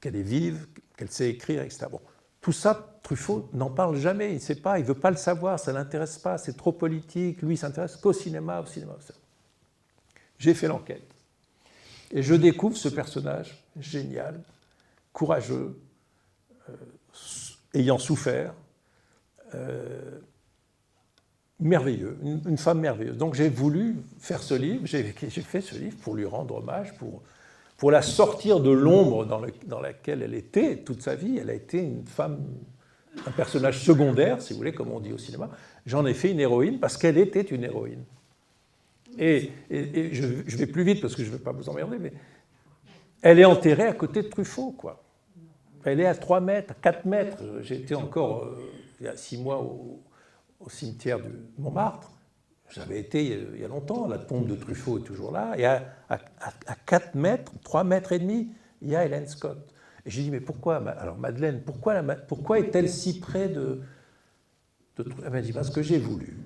qu'elle est vive, qu'elle sait écrire, etc. Bon, tout ça, Truffaut n'en parle jamais, il ne sait pas, il ne veut pas le savoir, ça ne l'intéresse pas, c'est trop politique, lui il s'intéresse qu'au cinéma, J'ai fait l'enquête. Et je découvre ce personnage génial, courageux, ayant souffert, merveilleux, une femme merveilleuse. Donc j'ai voulu faire ce livre, j'ai fait ce livre pour lui rendre hommage, pour la sortir de l'ombre dans laquelle elle était toute sa vie. Elle a été une femme, un personnage secondaire, si vous voulez, comme on dit au cinéma. J'en ai fait une héroïne parce qu'elle était une héroïne. Et je vais plus vite parce que je ne veux pas vous emmerder, mais elle est enterrée à côté de Truffaut, quoi. Elle est à 3 mètres, 4 mètres. J'ai été encore, il y a 6 mois, au cimetière de Montmartre. J'avais été il y a longtemps, la tombe de Truffaut est toujours là. Et à 4 mètres, 3 mètres et demi, il y a Hélène Scott. Et j'ai dit, mais pourquoi, alors Madeleine, pourquoi est-elle si près de Truffaut? Elle m'a dit, parce que j'ai voulu.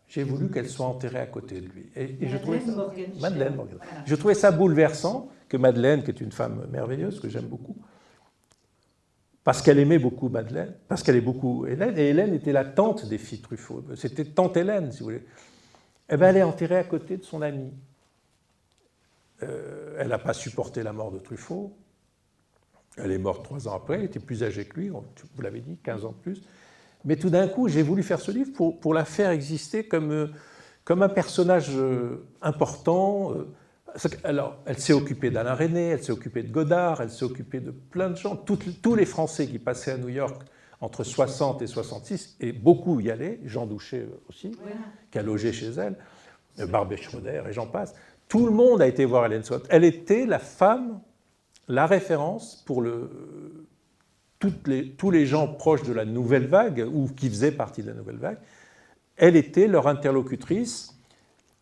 J'ai voulu qu'elle soit enterrée à côté de lui. Et je trouvais ça, Madeleine Morgan. Voilà. Je trouvais ça bouleversant que Madeleine, qui est une femme merveilleuse, que j'aime beaucoup, parce qu'elle aimait beaucoup Madeleine, parce qu'elle aimait beaucoup Hélène, et Hélène était la tante des filles Truffaut. C'était tante Hélène, si vous voulez. Eh bien, elle est enterrée à côté de son amie. Elle n'a pas supporté la mort de Truffaut. Elle est morte 3 ans après, elle était plus âgée que lui, vous l'avez dit, 15 ans de plus. Mais tout d'un coup, j'ai voulu faire ce livre pour la faire exister comme un personnage important. Alors, elle s'est occupée d'Alain Resnais, elle s'est occupée de Godard, elle s'est occupée de plein de gens. Tous les Français qui passaient à New York entre 60 et 66, et beaucoup y allaient, Jean Douché aussi, qui a logé chez elle, Barbet Schroeder, et j'en passe. Tout le monde a été voir Hélène Scott. Elle était la femme, la référence pour tous les gens proches de la Nouvelle Vague, ou qui faisaient partie de la Nouvelle Vague. Elle était leur interlocutrice,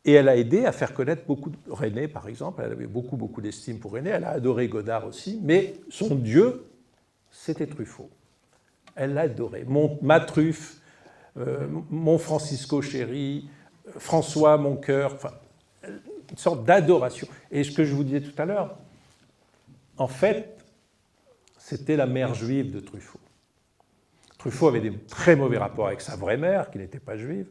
et elle a aidé à faire connaître beaucoup de Resnais, par exemple. Elle avait beaucoup d'estime pour Resnais. Elle a adoré Godard aussi, mais son dieu, c'était Truffaut. Elle l'a adoré. Ma truffe, mon Francisco chéri, François, mon cœur, enfin, une sorte d'adoration. Et ce que je vous disais tout à l'heure, en fait, c'était la mère juive de Truffaut. Truffaut avait des très mauvais rapports avec sa vraie mère, qui n'était pas juive.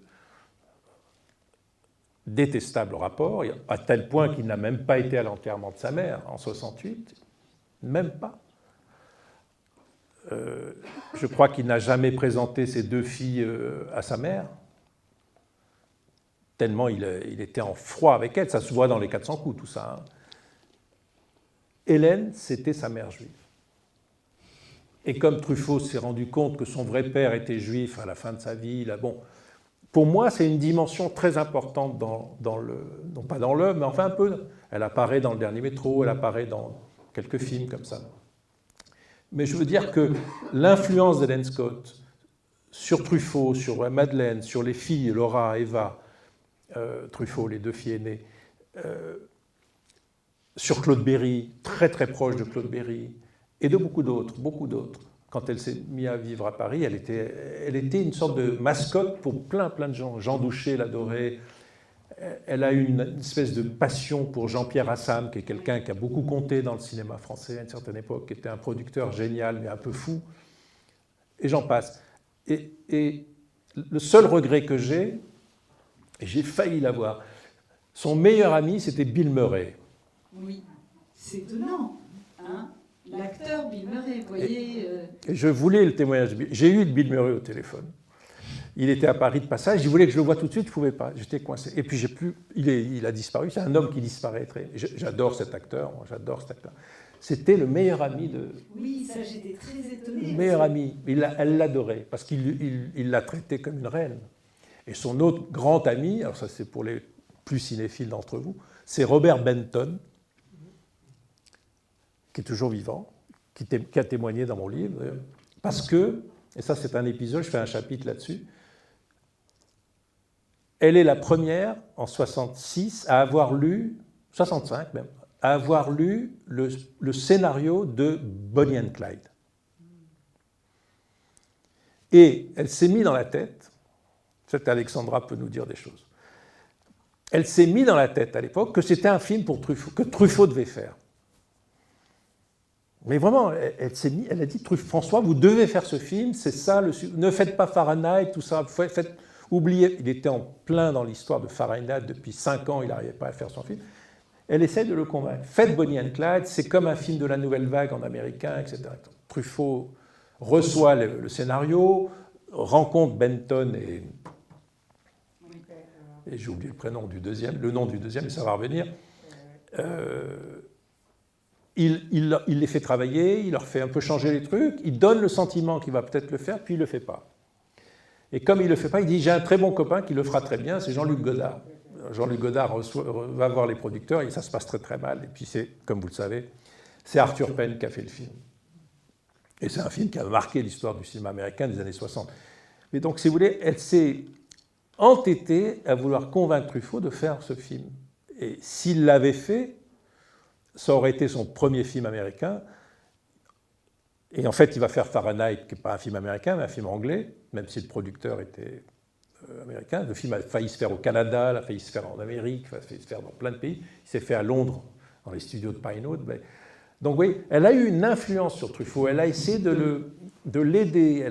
Détestable rapport, à tel point qu'il n'a même pas été à l'enterrement de sa mère en 68, même pas. Je crois qu'il n'a jamais présenté ses 2 filles à sa mère, tellement il était en froid avec elle, ça se voit dans les 400 coups, tout ça. Hélène, c'était sa mère juive. Et comme Truffaut s'est rendu compte que son vrai père était juif à la fin de sa vie, là, bon, pour moi, c'est une dimension très importante dans le... Non pas dans l'œuvre, mais enfin un peu. Elle apparaît dans Le Dernier Métro, elle apparaît dans quelques films comme ça. Mais je veux dire que l'influence d'Hélène Scott sur Truffaut, sur Madeleine, sur les filles, Laura, Eva, Truffaut, les deux filles aînées, sur Claude Berry, très très proche de Claude Berry, et de beaucoup d'autres. Quand elle s'est mise à vivre à Paris, elle était une sorte de mascotte pour plein de gens. Jean Douché l'adorait. Elle a eu une espèce de passion pour Jean-Pierre Assam, qui est quelqu'un qui a beaucoup compté dans le cinéma français à une certaine époque, qui était un producteur génial, mais un peu fou. Et j'en passe. Et le seul regret que j'ai, et j'ai failli l'avoir, son meilleur ami, c'était Bill Murray. Oui, c'est étonnant, hein. L'acteur Bill Murray, vous voyez... Et je voulais le témoignage de Bill. J'ai eu Bill Murray au téléphone. Il était à Paris de passage, il voulait que je le voie tout de suite, je ne pouvais pas, j'étais coincé. Et puis il a disparu, c'est un homme qui disparaît. J'adore cet acteur, C'était le meilleur ami de... Oui, ça j'étais très étonnée. Le meilleur ami, elle l'adorait, parce qu'il l'a traité comme une reine. Et son autre grand ami, alors ça c'est pour les plus cinéphiles d'entre vous, c'est Robert Benton, qui est toujours vivant, qui a témoigné dans mon livre, parce que, et ça c'est un épisode, je fais un chapitre là-dessus, elle est la première, en 66, à avoir lu, 65 même, à avoir lu le scénario de Bonnie and Clyde. Et elle s'est mise dans la tête, peut-être Alexandra peut nous dire des choses, elle s'est mise dans la tête à l'époque que c'était un film pour Truffaut, que Truffaut devait faire. Mais vraiment, elle a dit, François, vous devez faire ce film, c'est ça, ne faites pas Fahrenheit, tout ça, oubliez. Il était en plein dans l'histoire de Fahrenheit, depuis 5 ans, il n'arrivait pas à faire son film. Elle essaie de le convaincre. Faites Bonnie and Clyde, c'est comme un film de la nouvelle vague en américain, etc. Truffaut reçoit le scénario, rencontre Benton et j'ai oublié le nom du deuxième, mais ça va revenir. Il les fait travailler, il leur fait un peu changer les trucs, il donne le sentiment qu'il va peut-être le faire, puis il ne le fait pas. Et comme il ne le fait pas, il dit « j'ai un très bon copain qui le fera très bien, c'est Jean-Luc Godard ». Jean-Luc Godard va voir les producteurs et ça se passe très très mal. Et puis c'est, comme vous le savez, c'est Arthur Penn qui a fait le film. Et c'est un film qui a marqué l'histoire du cinéma américain des années 60. Mais donc, si vous voulez, elle s'est entêtée à vouloir convaincre Truffaut de faire ce film. Et s'il l'avait fait, ça aurait été son premier film américain. Et en fait, il va faire Fahrenheit, qui n'est pas un film américain, mais un film anglais, même si le producteur était américain. Le film a failli se faire au Canada, il a failli se faire en Amérique, il a failli se faire dans plein de pays. Il s'est fait à Londres, dans les studios de Pinewood. Donc oui, elle a eu une influence sur Truffaut. Elle a essayé de l'aider.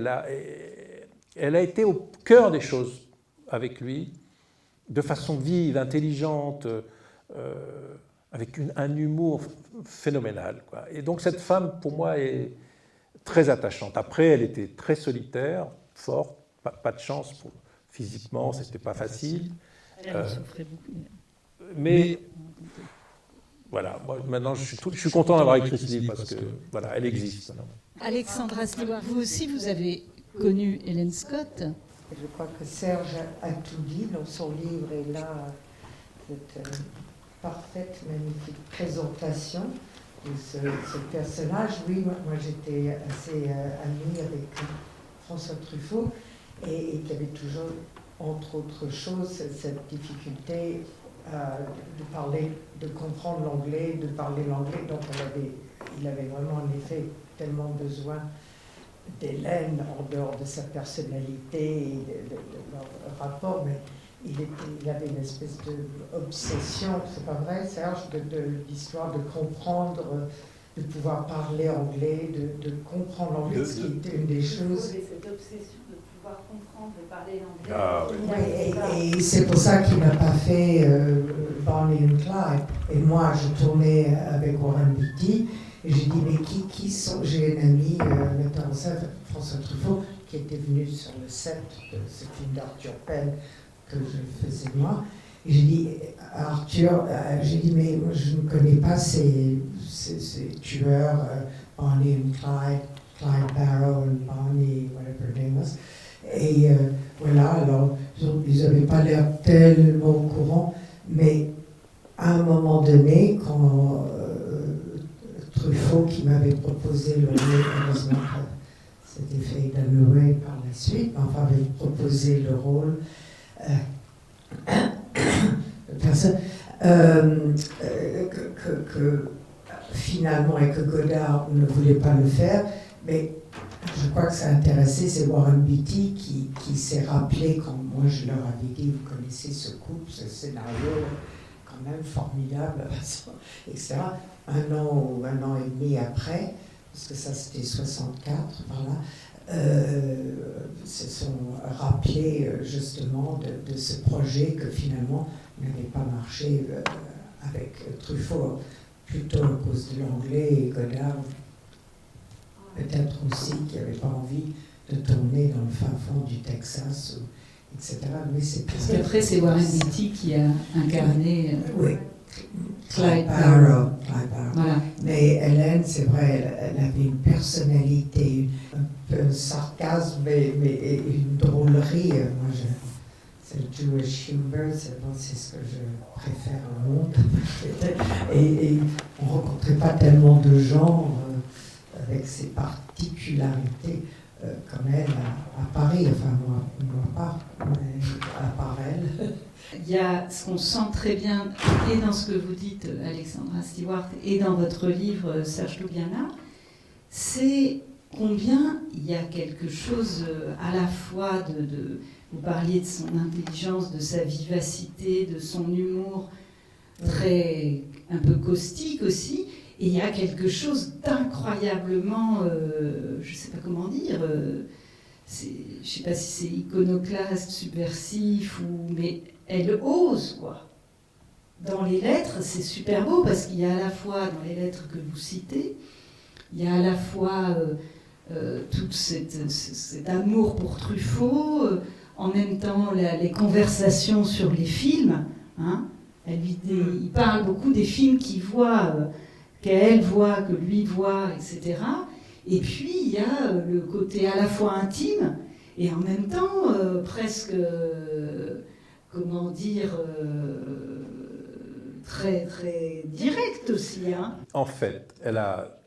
Elle a été au cœur des choses avec lui, de façon vive, intelligente, avec un humour phénoménal, quoi. Et donc cette femme, pour moi, est très attachante. Après, elle était très solitaire, forte, pas de chance physiquement, c'était pas facile. Elle souffrait beaucoup. Mais voilà, moi, maintenant je suis content d'avoir écrit ce livre parce que voilà, elle existe. Alexandra Stewart, vous aussi, vous avez connu Hélène Scott. Je crois que Serge a tout dit dans son livre et là, cette parfaite, magnifique présentation de ce personnage. Oui, moi j'étais assez amie avec François Truffaut et qui avait toujours, entre autres choses, cette difficulté de parler, de comprendre l'anglais, de parler l'anglais. Donc il avait vraiment en effet tellement besoin d'Hélène en dehors de sa personnalité et de leur rapport, mais il avait une espèce d'obsession, c'est pas vrai Serge, de l'histoire de comprendre, de pouvoir parler anglais, de comprendre l'anglais, ce qui était une des choses. Cette obsession de pouvoir comprendre et parler l'anglais. Ah, oui. Et c'est pour ça qu'il n'a pas fait Bonnie and Clyde. Et moi, je tournais avec Warren Beatty, et j'ai dit, mais qui sont... J'ai un ami, metteur en scène, François Truffaut, qui était venu sur le set de ce film d'Arthur Penn que je faisais moi. Et j'ai dit, Arthur, mais moi, je ne connais pas ces tueurs, Bonnie and Clyde. Clyde Barrow et Bonnie, whatever her name was. Et voilà, alors ils n'avaient pas l'air tellement au courant, mais à un moment donné, quand Truffaut, qui m'avait proposé le rôle, heureusement c'était fait d'Alloway par la suite, mais enfin avait proposé le rôle personne, que finalement, et que Godard ne voulait pas le faire, mais je crois que ça a intéressé, c'est Warren Beatty qui s'est rappelé, quand moi je leur avais dit, vous connaissez ce couple, ce scénario, quand même formidable, etc. Un an ou un an et demi après, parce que ça c'était 64, voilà, se sont rappelés justement de ce projet que finalement n'avait pas marché avec Truffaut, plutôt à cause de l'anglais, et Godard peut-être aussi qui n'avait pas envie de tourner dans le fin fond du Texas, etc. Mais c'est parce qu'après c'est Warren Beatty qui a incarné oui. Clyde Barrow. Voilà. Mais Hélène, c'est vrai, elle avait une personnalité, un peu sarcasme, mais une drôlerie. Moi, c'est le Jewish humor, c'est ce que je préfère au monde. Et on ne rencontrait pas tellement de gens avec ces particularités comme elle à Paris. Enfin, moi pas, mais à part elle. Il y a ce qu'on sent très bien, et dans ce que vous dites, Alexandra Stewart, et dans votre livre, Serge Loubiana, c'est combien il y a quelque chose à la fois de vous parliez de son intelligence, de sa vivacité, de son humour très un peu caustique aussi, et il y a quelque chose d'incroyablement, je ne sais pas comment dire, je ne sais pas si c'est iconoclaste, subversif, mais elle ose, quoi. Dans les lettres, c'est super beau, parce qu'il y a à la fois, dans les lettres que vous citez, il y a à la fois tout cet amour pour Truffaut, en même temps les conversations sur les films, hein. Il parle beaucoup des films qu'il voit, qu'elle voit, que lui voit, etc. Et puis il y a le côté à la fois intime et en même temps presque, comment dire, très, très direct aussi. Hein. En fait, elle a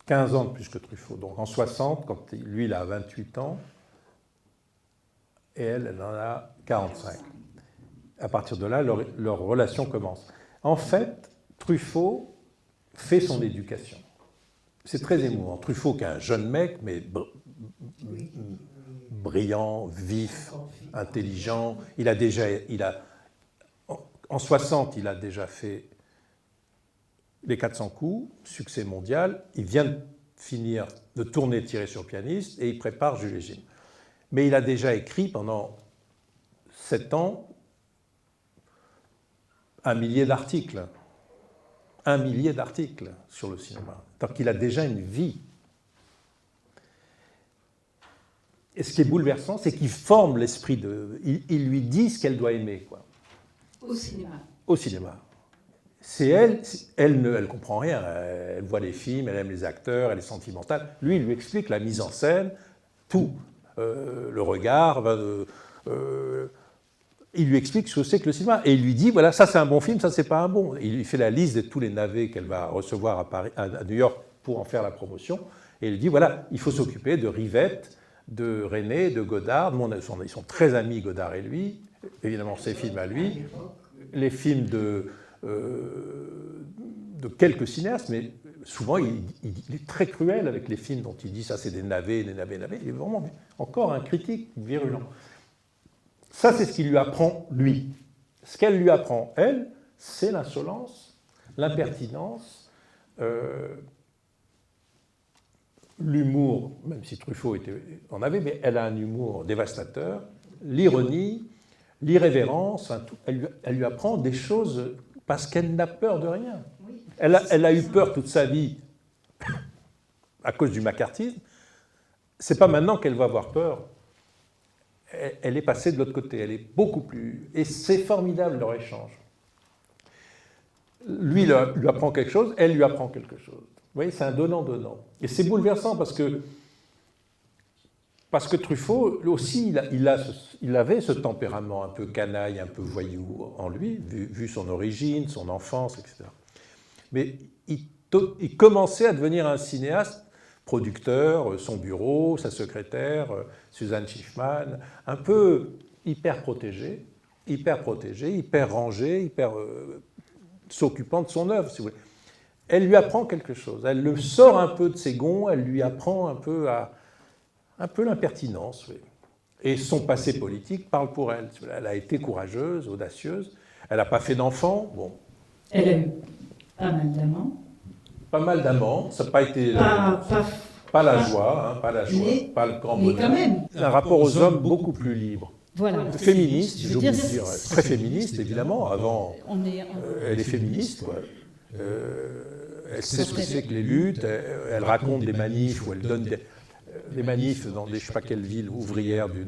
15 ans de plus que Truffaut. Donc en 60, quand lui il a 28 ans, et elle en a 45. À partir de là, leur relation commence. En fait, Truffaut fait son éducation. C'est très émouvant. Truffaut, qui est un jeune mec, mais brillant, vif, intelligent. En 60, il a déjà fait les 400 coups, succès mondial. Il vient de finir de tourner Tirer sur pianiste et il prépare Jules et Jim. Mais il a déjà écrit pendant 7 ans 1 millier d'articles. 1 millier d'articles sur le cinéma. Donc il a déjà une vie. Et ce qui est bouleversant, c'est qu'il forme l'esprit de... Il lui dit ce qu'elle doit aimer, quoi. Au cinéma. Au cinéma. C'est elle ne comprend rien. Elle voit les films, elle aime les acteurs, elle est sentimentale. Lui, il lui explique la mise en scène, tout. Le regard, il lui explique ce que c'est que le cinéma. Et il lui dit, voilà, ça c'est un bon film, ça c'est pas un bon. Il lui fait la liste de tous les navets qu'elle va recevoir à Paris, à New York pour en faire la promotion. Et il lui dit, voilà, il faut s'occuper de Rivette, de René, de Godard. Ils sont très amis, Godard et lui. Évidemment, ses films à lui. Les films de quelques cinéastes, mais souvent il est très cruel avec les films dont il dit ça c'est des navets. Il est vraiment encore un critique virulent. Ça c'est ce qu'il lui apprend lui. Ce qu'elle lui apprend, elle, c'est l'insolence, l'impertinence, l'humour, même si Truffaut en avait, mais elle a un humour dévastateur, l'ironie, l'irrévérence, elle lui apprend des choses parce qu'elle n'a peur de rien. Elle a eu peur toute sa vie à cause du macartisme. C'est pas maintenant qu'elle va avoir peur. Elle est passée de l'autre côté. Elle est beaucoup plus... Et c'est formidable leur échange. Lui lui apprend quelque chose, elle lui apprend quelque chose. Vous voyez, c'est un donnant-donnant. Et c'est bouleversant parce que parce que Truffaut, lui aussi, il avait ce tempérament un peu canaille, un peu voyou en lui, vu son origine, son enfance, etc. Mais il commençait à devenir un cinéaste, producteur, son bureau, sa secrétaire, Suzanne Schiffman, un peu hyper protégé, hyper rangé, hyper s'occupant de son œuvre, si vous voulez. Elle lui apprend quelque chose, elle le sort un peu de ses gonds, elle lui apprend un peu l'impertinence. Oui. Et son passé politique parle pour elle. Elle a été courageuse, audacieuse, elle n'a pas fait d'enfants. Bon. Elle a eu pas mal d'amants. Pas mal d'amants, ça n'a pas été... Pas la joie, pas le grand bonheur. Quand même. Un rapport aux hommes beaucoup plus libre. Voilà. Féministe, j'ai oublié de dire, très féministe, évidemment. Avant, elle est féministe, quoi. Elle sait ce que c'est que les luttes, elle raconte des manifs où elle donne des manifs dans des je ne sais pas quelle ville ouvrière du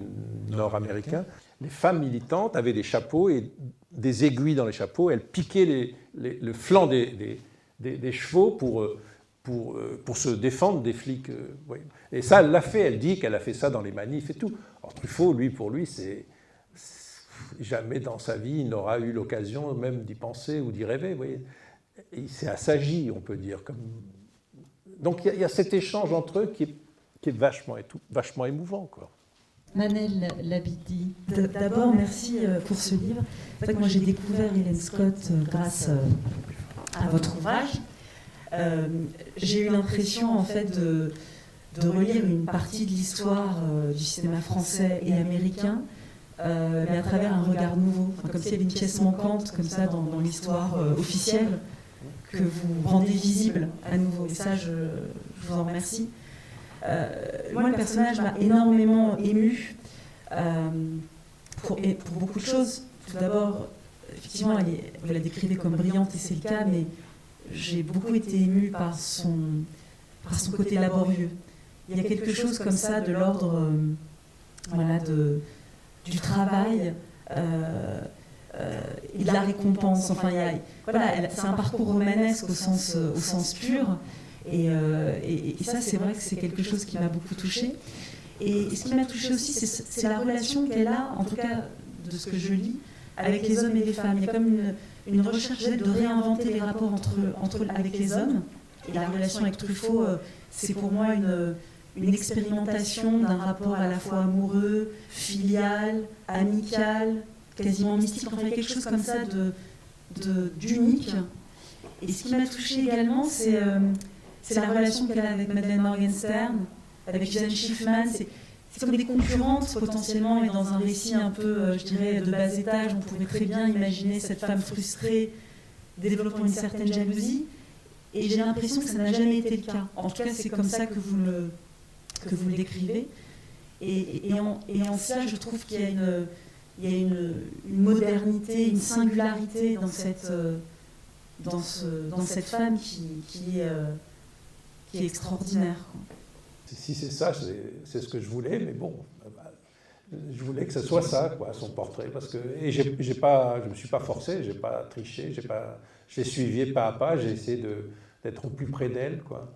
nord américain. Les femmes militantes avaient des chapeaux et des aiguilles dans les chapeaux. Elles piquaient le flanc des chevaux pour se défendre des flics. Oui. Et ça, elle l'a fait. Elle dit qu'elle a fait ça dans les manifs et tout. Alors Truffaut, pour lui, jamais dans sa vie, il n'aura eu l'occasion même d'y penser ou d'y rêver. Vous voyez. Il s'est assagi, on peut dire. Donc il y a cet échange entre eux qui est vachement émouvant, quoi. Manel Labidi. D'abord, merci pour ce livre. C'est vrai que moi, j'ai découvert Hélène Scott grâce à votre ouvrage. J'ai eu l'impression, en fait, de relire une partie de l'histoire du cinéma français et américain, mais à travers un regard nouveau. Enfin, comme s'il y avait une pièce manquante, comme ça, dans l'histoire officielle, que vous rendez visible à nouveau. Et ça, je vous en remercie. Moi, le personnage m'a énormément émue pour beaucoup de choses. Tout d'abord, effectivement, vous la décrivez comme brillante, et c'est le cas, mais j'ai beaucoup été émue par son côté laborieux. Il y a quelque chose comme ça de l'ordre du travail et de la récompense. Enfin, c'est un parcours romanesque au sens pur. Et ça, c'est vrai que c'est quelque chose qui m'a beaucoup touchée. Et ce qui m'a touchée aussi, c'est la relation qu'elle a, en tout cas de ce que je lis, avec les hommes et les femmes. Il y a comme une recherche de réinventer les rapports avec les hommes. Et la relation avec Truffaut, c'est pour moi une expérimentation d'un rapport à la fois amoureux, filial, amical, quasiment mystique. Enfin, il y a quelque chose comme ça d'unique. Et ce qui m'a touchée également, c'est la relation qu'elle a avec Madeleine Morgenstern, avec Suzanne Schiffman. C'est comme des concurrentes potentiellement, et dans un récit un peu, je dirais, de bas étage, on pourrait très bien imaginer cette femme frustrée développant une certaine jalousie. Et j'ai l'impression que ça n'a jamais été le cas. En tout cas, c'est comme ça que vous le décrivez. Et en cela, je trouve qu'il y a une modernité, une singularité dans cette femme qui est extraordinaire. Si c'est ça, c'est ce que je voulais, mais bon, je voulais que ce soit ça, quoi, son portrait. Et je me suis pas forcé, j'ai pas triché, j'ai suivi pas à pas, j'ai essayé d'être au plus près d'elle, quoi.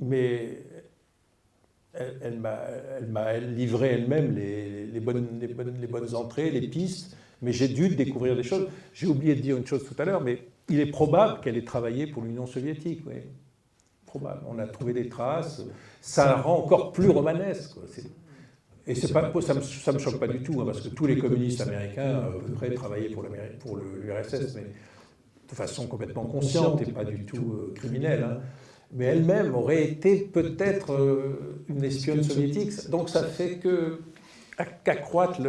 Mais elle m'a livré elle-même les bonnes entrées, les pistes, mais j'ai dû découvrir des choses. J'ai oublié de dire une chose tout à l'heure, mais il est probable qu'elle ait travaillé pour l'Union soviétique. Oui. Probable. On a trouvé des traces. Ça la rend encore plus romanesque, quoi. Et ça me choque pas du tout, hein, parce que tous les communistes américains, à peu près, travaillaient pour l'URSS, mais de façon complètement consciente et pas du tout criminelle. Hein. Mais elle-même aurait été peut-être une espionne soviétique. Donc ça fait qu'accroître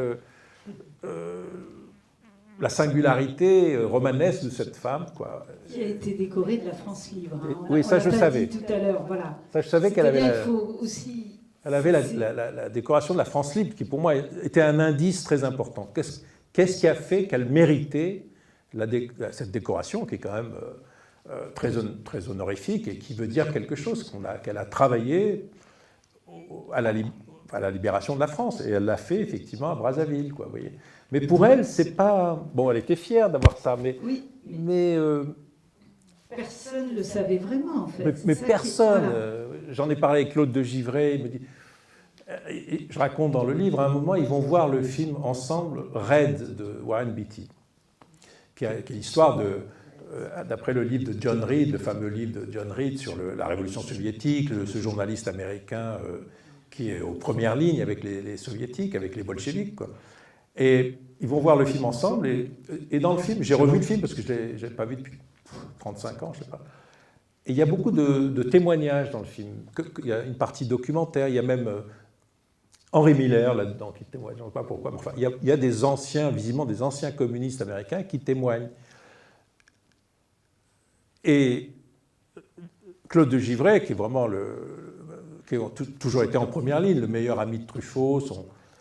la singularité romanesque de cette femme, quoi. Qui a été décorée de la France libre. Hein. Oui, ça je savais. Tout à l'heure, voilà. Ça je savais qu'elle avait. Elle avait aussi... la décoration de la France libre, qui pour moi était un indice très important. Qu'est-ce qui a fait qu'elle méritait cette décoration, qui est quand même très honorifique et qui veut dire quelque chose, qu'elle a travaillé à la libération de la France, et elle l'a fait effectivement à Brazzaville, quoi, vous voyez. Mais pour elle, c'est pas... Bon, elle était fière d'avoir ça, mais Personne ne le savait vraiment, en fait. Mais C'est ça personne. voilà. J'en ai parlé avec Claude de Givray, il me dit... Je raconte dans le livre, à un moment, ils vont voir le film ensemble, Red, de Warren Beatty, qui est l'histoire d'après le livre de John Reed, le fameux livre de John Reed sur la révolution soviétique, ce journaliste américain qui est aux premières lignes avec les soviétiques, avec les bolcheviks, quoi. Et ils vont voir le film ensemble, et dans le film, j'ai revu le film parce que je ne l'avais pas vu depuis 35 ans, je ne sais pas. Et il y a beaucoup de témoignages dans le film. Il y a une partie documentaire, il y a même Henry Miller là-dedans qui témoigne, je ne sais pas pourquoi, mais enfin, il y a des anciens, visiblement des anciens communistes américains qui témoignent. Et Claude de Givray, qui est vraiment qui a toujours été en première ligne, le meilleur ami de Truffaut,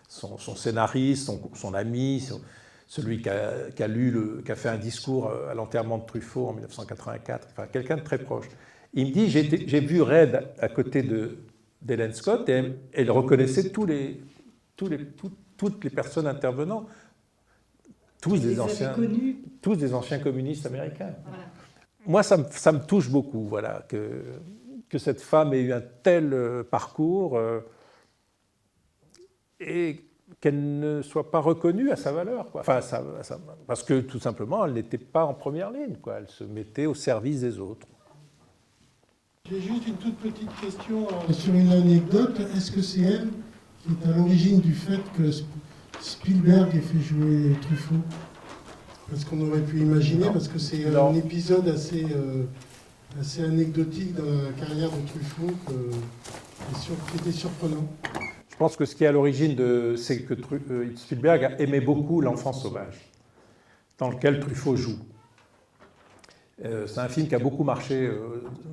son scénariste, son ami, celui qui a fait un discours à l'enterrement de Truffaut en 1984, enfin quelqu'un de très proche. Il me dit, j'ai vu Red à côté d'Hélène Scott et elle reconnaissait toutes les personnes intervenant, tous des anciens communistes américains. Voilà. Moi, ça me touche beaucoup, voilà, que cette femme ait eu un tel parcours et qu'elle ne soit pas reconnue à sa valeur, quoi. Enfin, parce que tout simplement, elle n'était pas en première ligne, quoi. Elle se mettait au service des autres. J'ai juste une toute petite question sur une anecdote. Est-ce que c'est elle qui est à l'origine du fait que Spielberg ait fait jouer Truffaut? Parce qu'on aurait pu imaginer, parce que c'est un épisode assez anecdotique dans la carrière de Truffaut qui était surprenant. Je pense que ce qui est à l'origine c'est que Spielberg aimait beaucoup L'Enfant sauvage, dans lequel Truffaut joue. C'est un film qui a beaucoup marché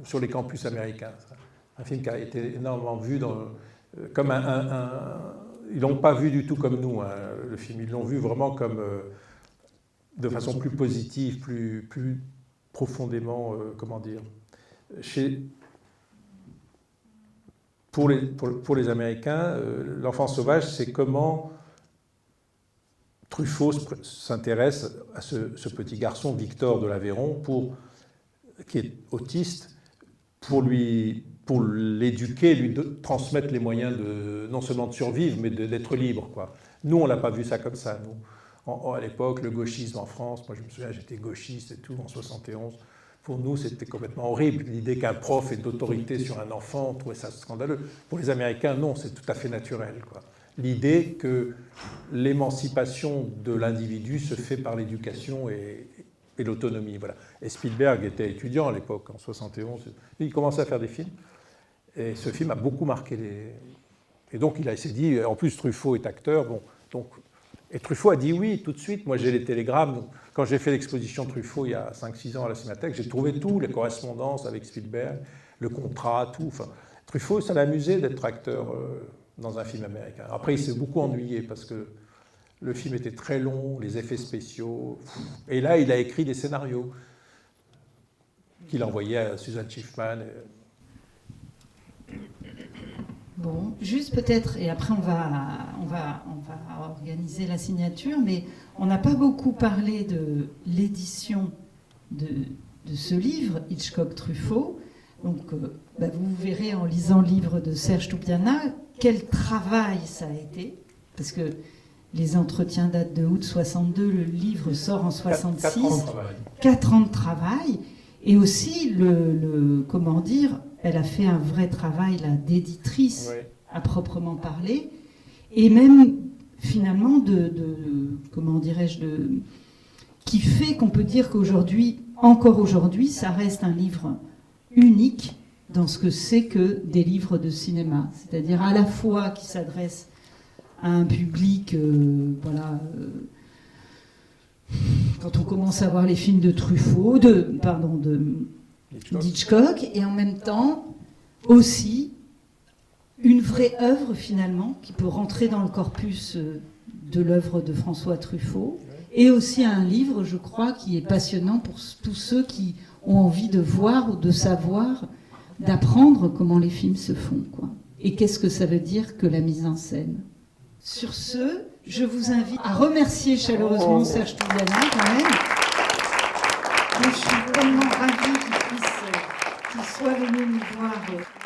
sur les campus américains. Un film qui a été énormément vu comme ils l'ont pas vu du tout comme nous, hein, le film. Ils l'ont vu vraiment comme de façon plus positive, plus profondément, comment dire, pour les Américains, L'Enfant sauvage, c'est comment Truffaut s'intéresse à ce petit garçon, Victor de l'Aveyron, qui est autiste, pour l'éduquer, lui transmettre les moyens non seulement de survivre, mais d'être libre, quoi. Nous, on n'a pas vu ça comme ça. Nous, à l'époque, le gauchisme en France, moi je me souviens, j'étais gauchiste et tout, en 71. Pour nous, c'était complètement horrible. L'idée qu'un prof ait d'autorité sur un enfant, on trouvait ça scandaleux. Pour les Américains, non, c'est tout à fait naturel, quoi. L'idée que l'émancipation de l'individu se fait par l'éducation et l'autonomie. Voilà. Et Spielberg était étudiant à l'époque, en 71. Il commençait à faire des films. Et ce film a beaucoup marqué Et donc il s'est dit, en plus Truffaut est acteur, bon, donc... Et Truffaut a dit oui tout de suite. Moi j'ai les télégrammes. Quand j'ai fait l'exposition Truffaut il y a 5-6 ans à la Cinémathèque, j'ai trouvé tout, les correspondances avec Spielberg, le contrat, tout. Enfin, Truffaut, ça l'a amusé d'être acteur dans un film américain. Après, il s'est beaucoup ennuyé parce que le film était très long, les effets spéciaux. Et là, il a écrit des scénarios qu'il envoyait à Susan Schiffman. Bon, juste peut-être, et après on va organiser la signature, mais on n'a pas beaucoup parlé de l'édition de ce livre, Hitchcock-Truffaut. Donc vous verrez en lisant le livre de Serge Toubiana quel travail ça a été, parce que les entretiens datent de août 62, le livre sort en 66. 4 ans de travail. Et aussi, comment dire, elle a fait un vrai travail là, d'éditrice, oui, à proprement parler, et même finalement comment dirais-je, qui fait qu'on peut dire qu'aujourd'hui, encore aujourd'hui, ça reste un livre unique dans ce que c'est que des livres de cinéma, c'est-à-dire à la fois qui s'adresse à un public, quand on commence à voir les films de Truffaut, d'Hitchcock, et en même temps aussi une vraie œuvre finalement qui peut rentrer dans le corpus de l'œuvre de François Truffaut, et aussi un livre, je crois, qui est passionnant pour tous ceux qui ont envie de voir ou de savoir, d'apprendre comment les films se font, quoi. Et qu'est-ce que ça veut dire que la mise en scène. Sur ce, je vous invite à remercier chaleureusement Serge Toubiana quand même. Je suis tellement ravie qu'il avoir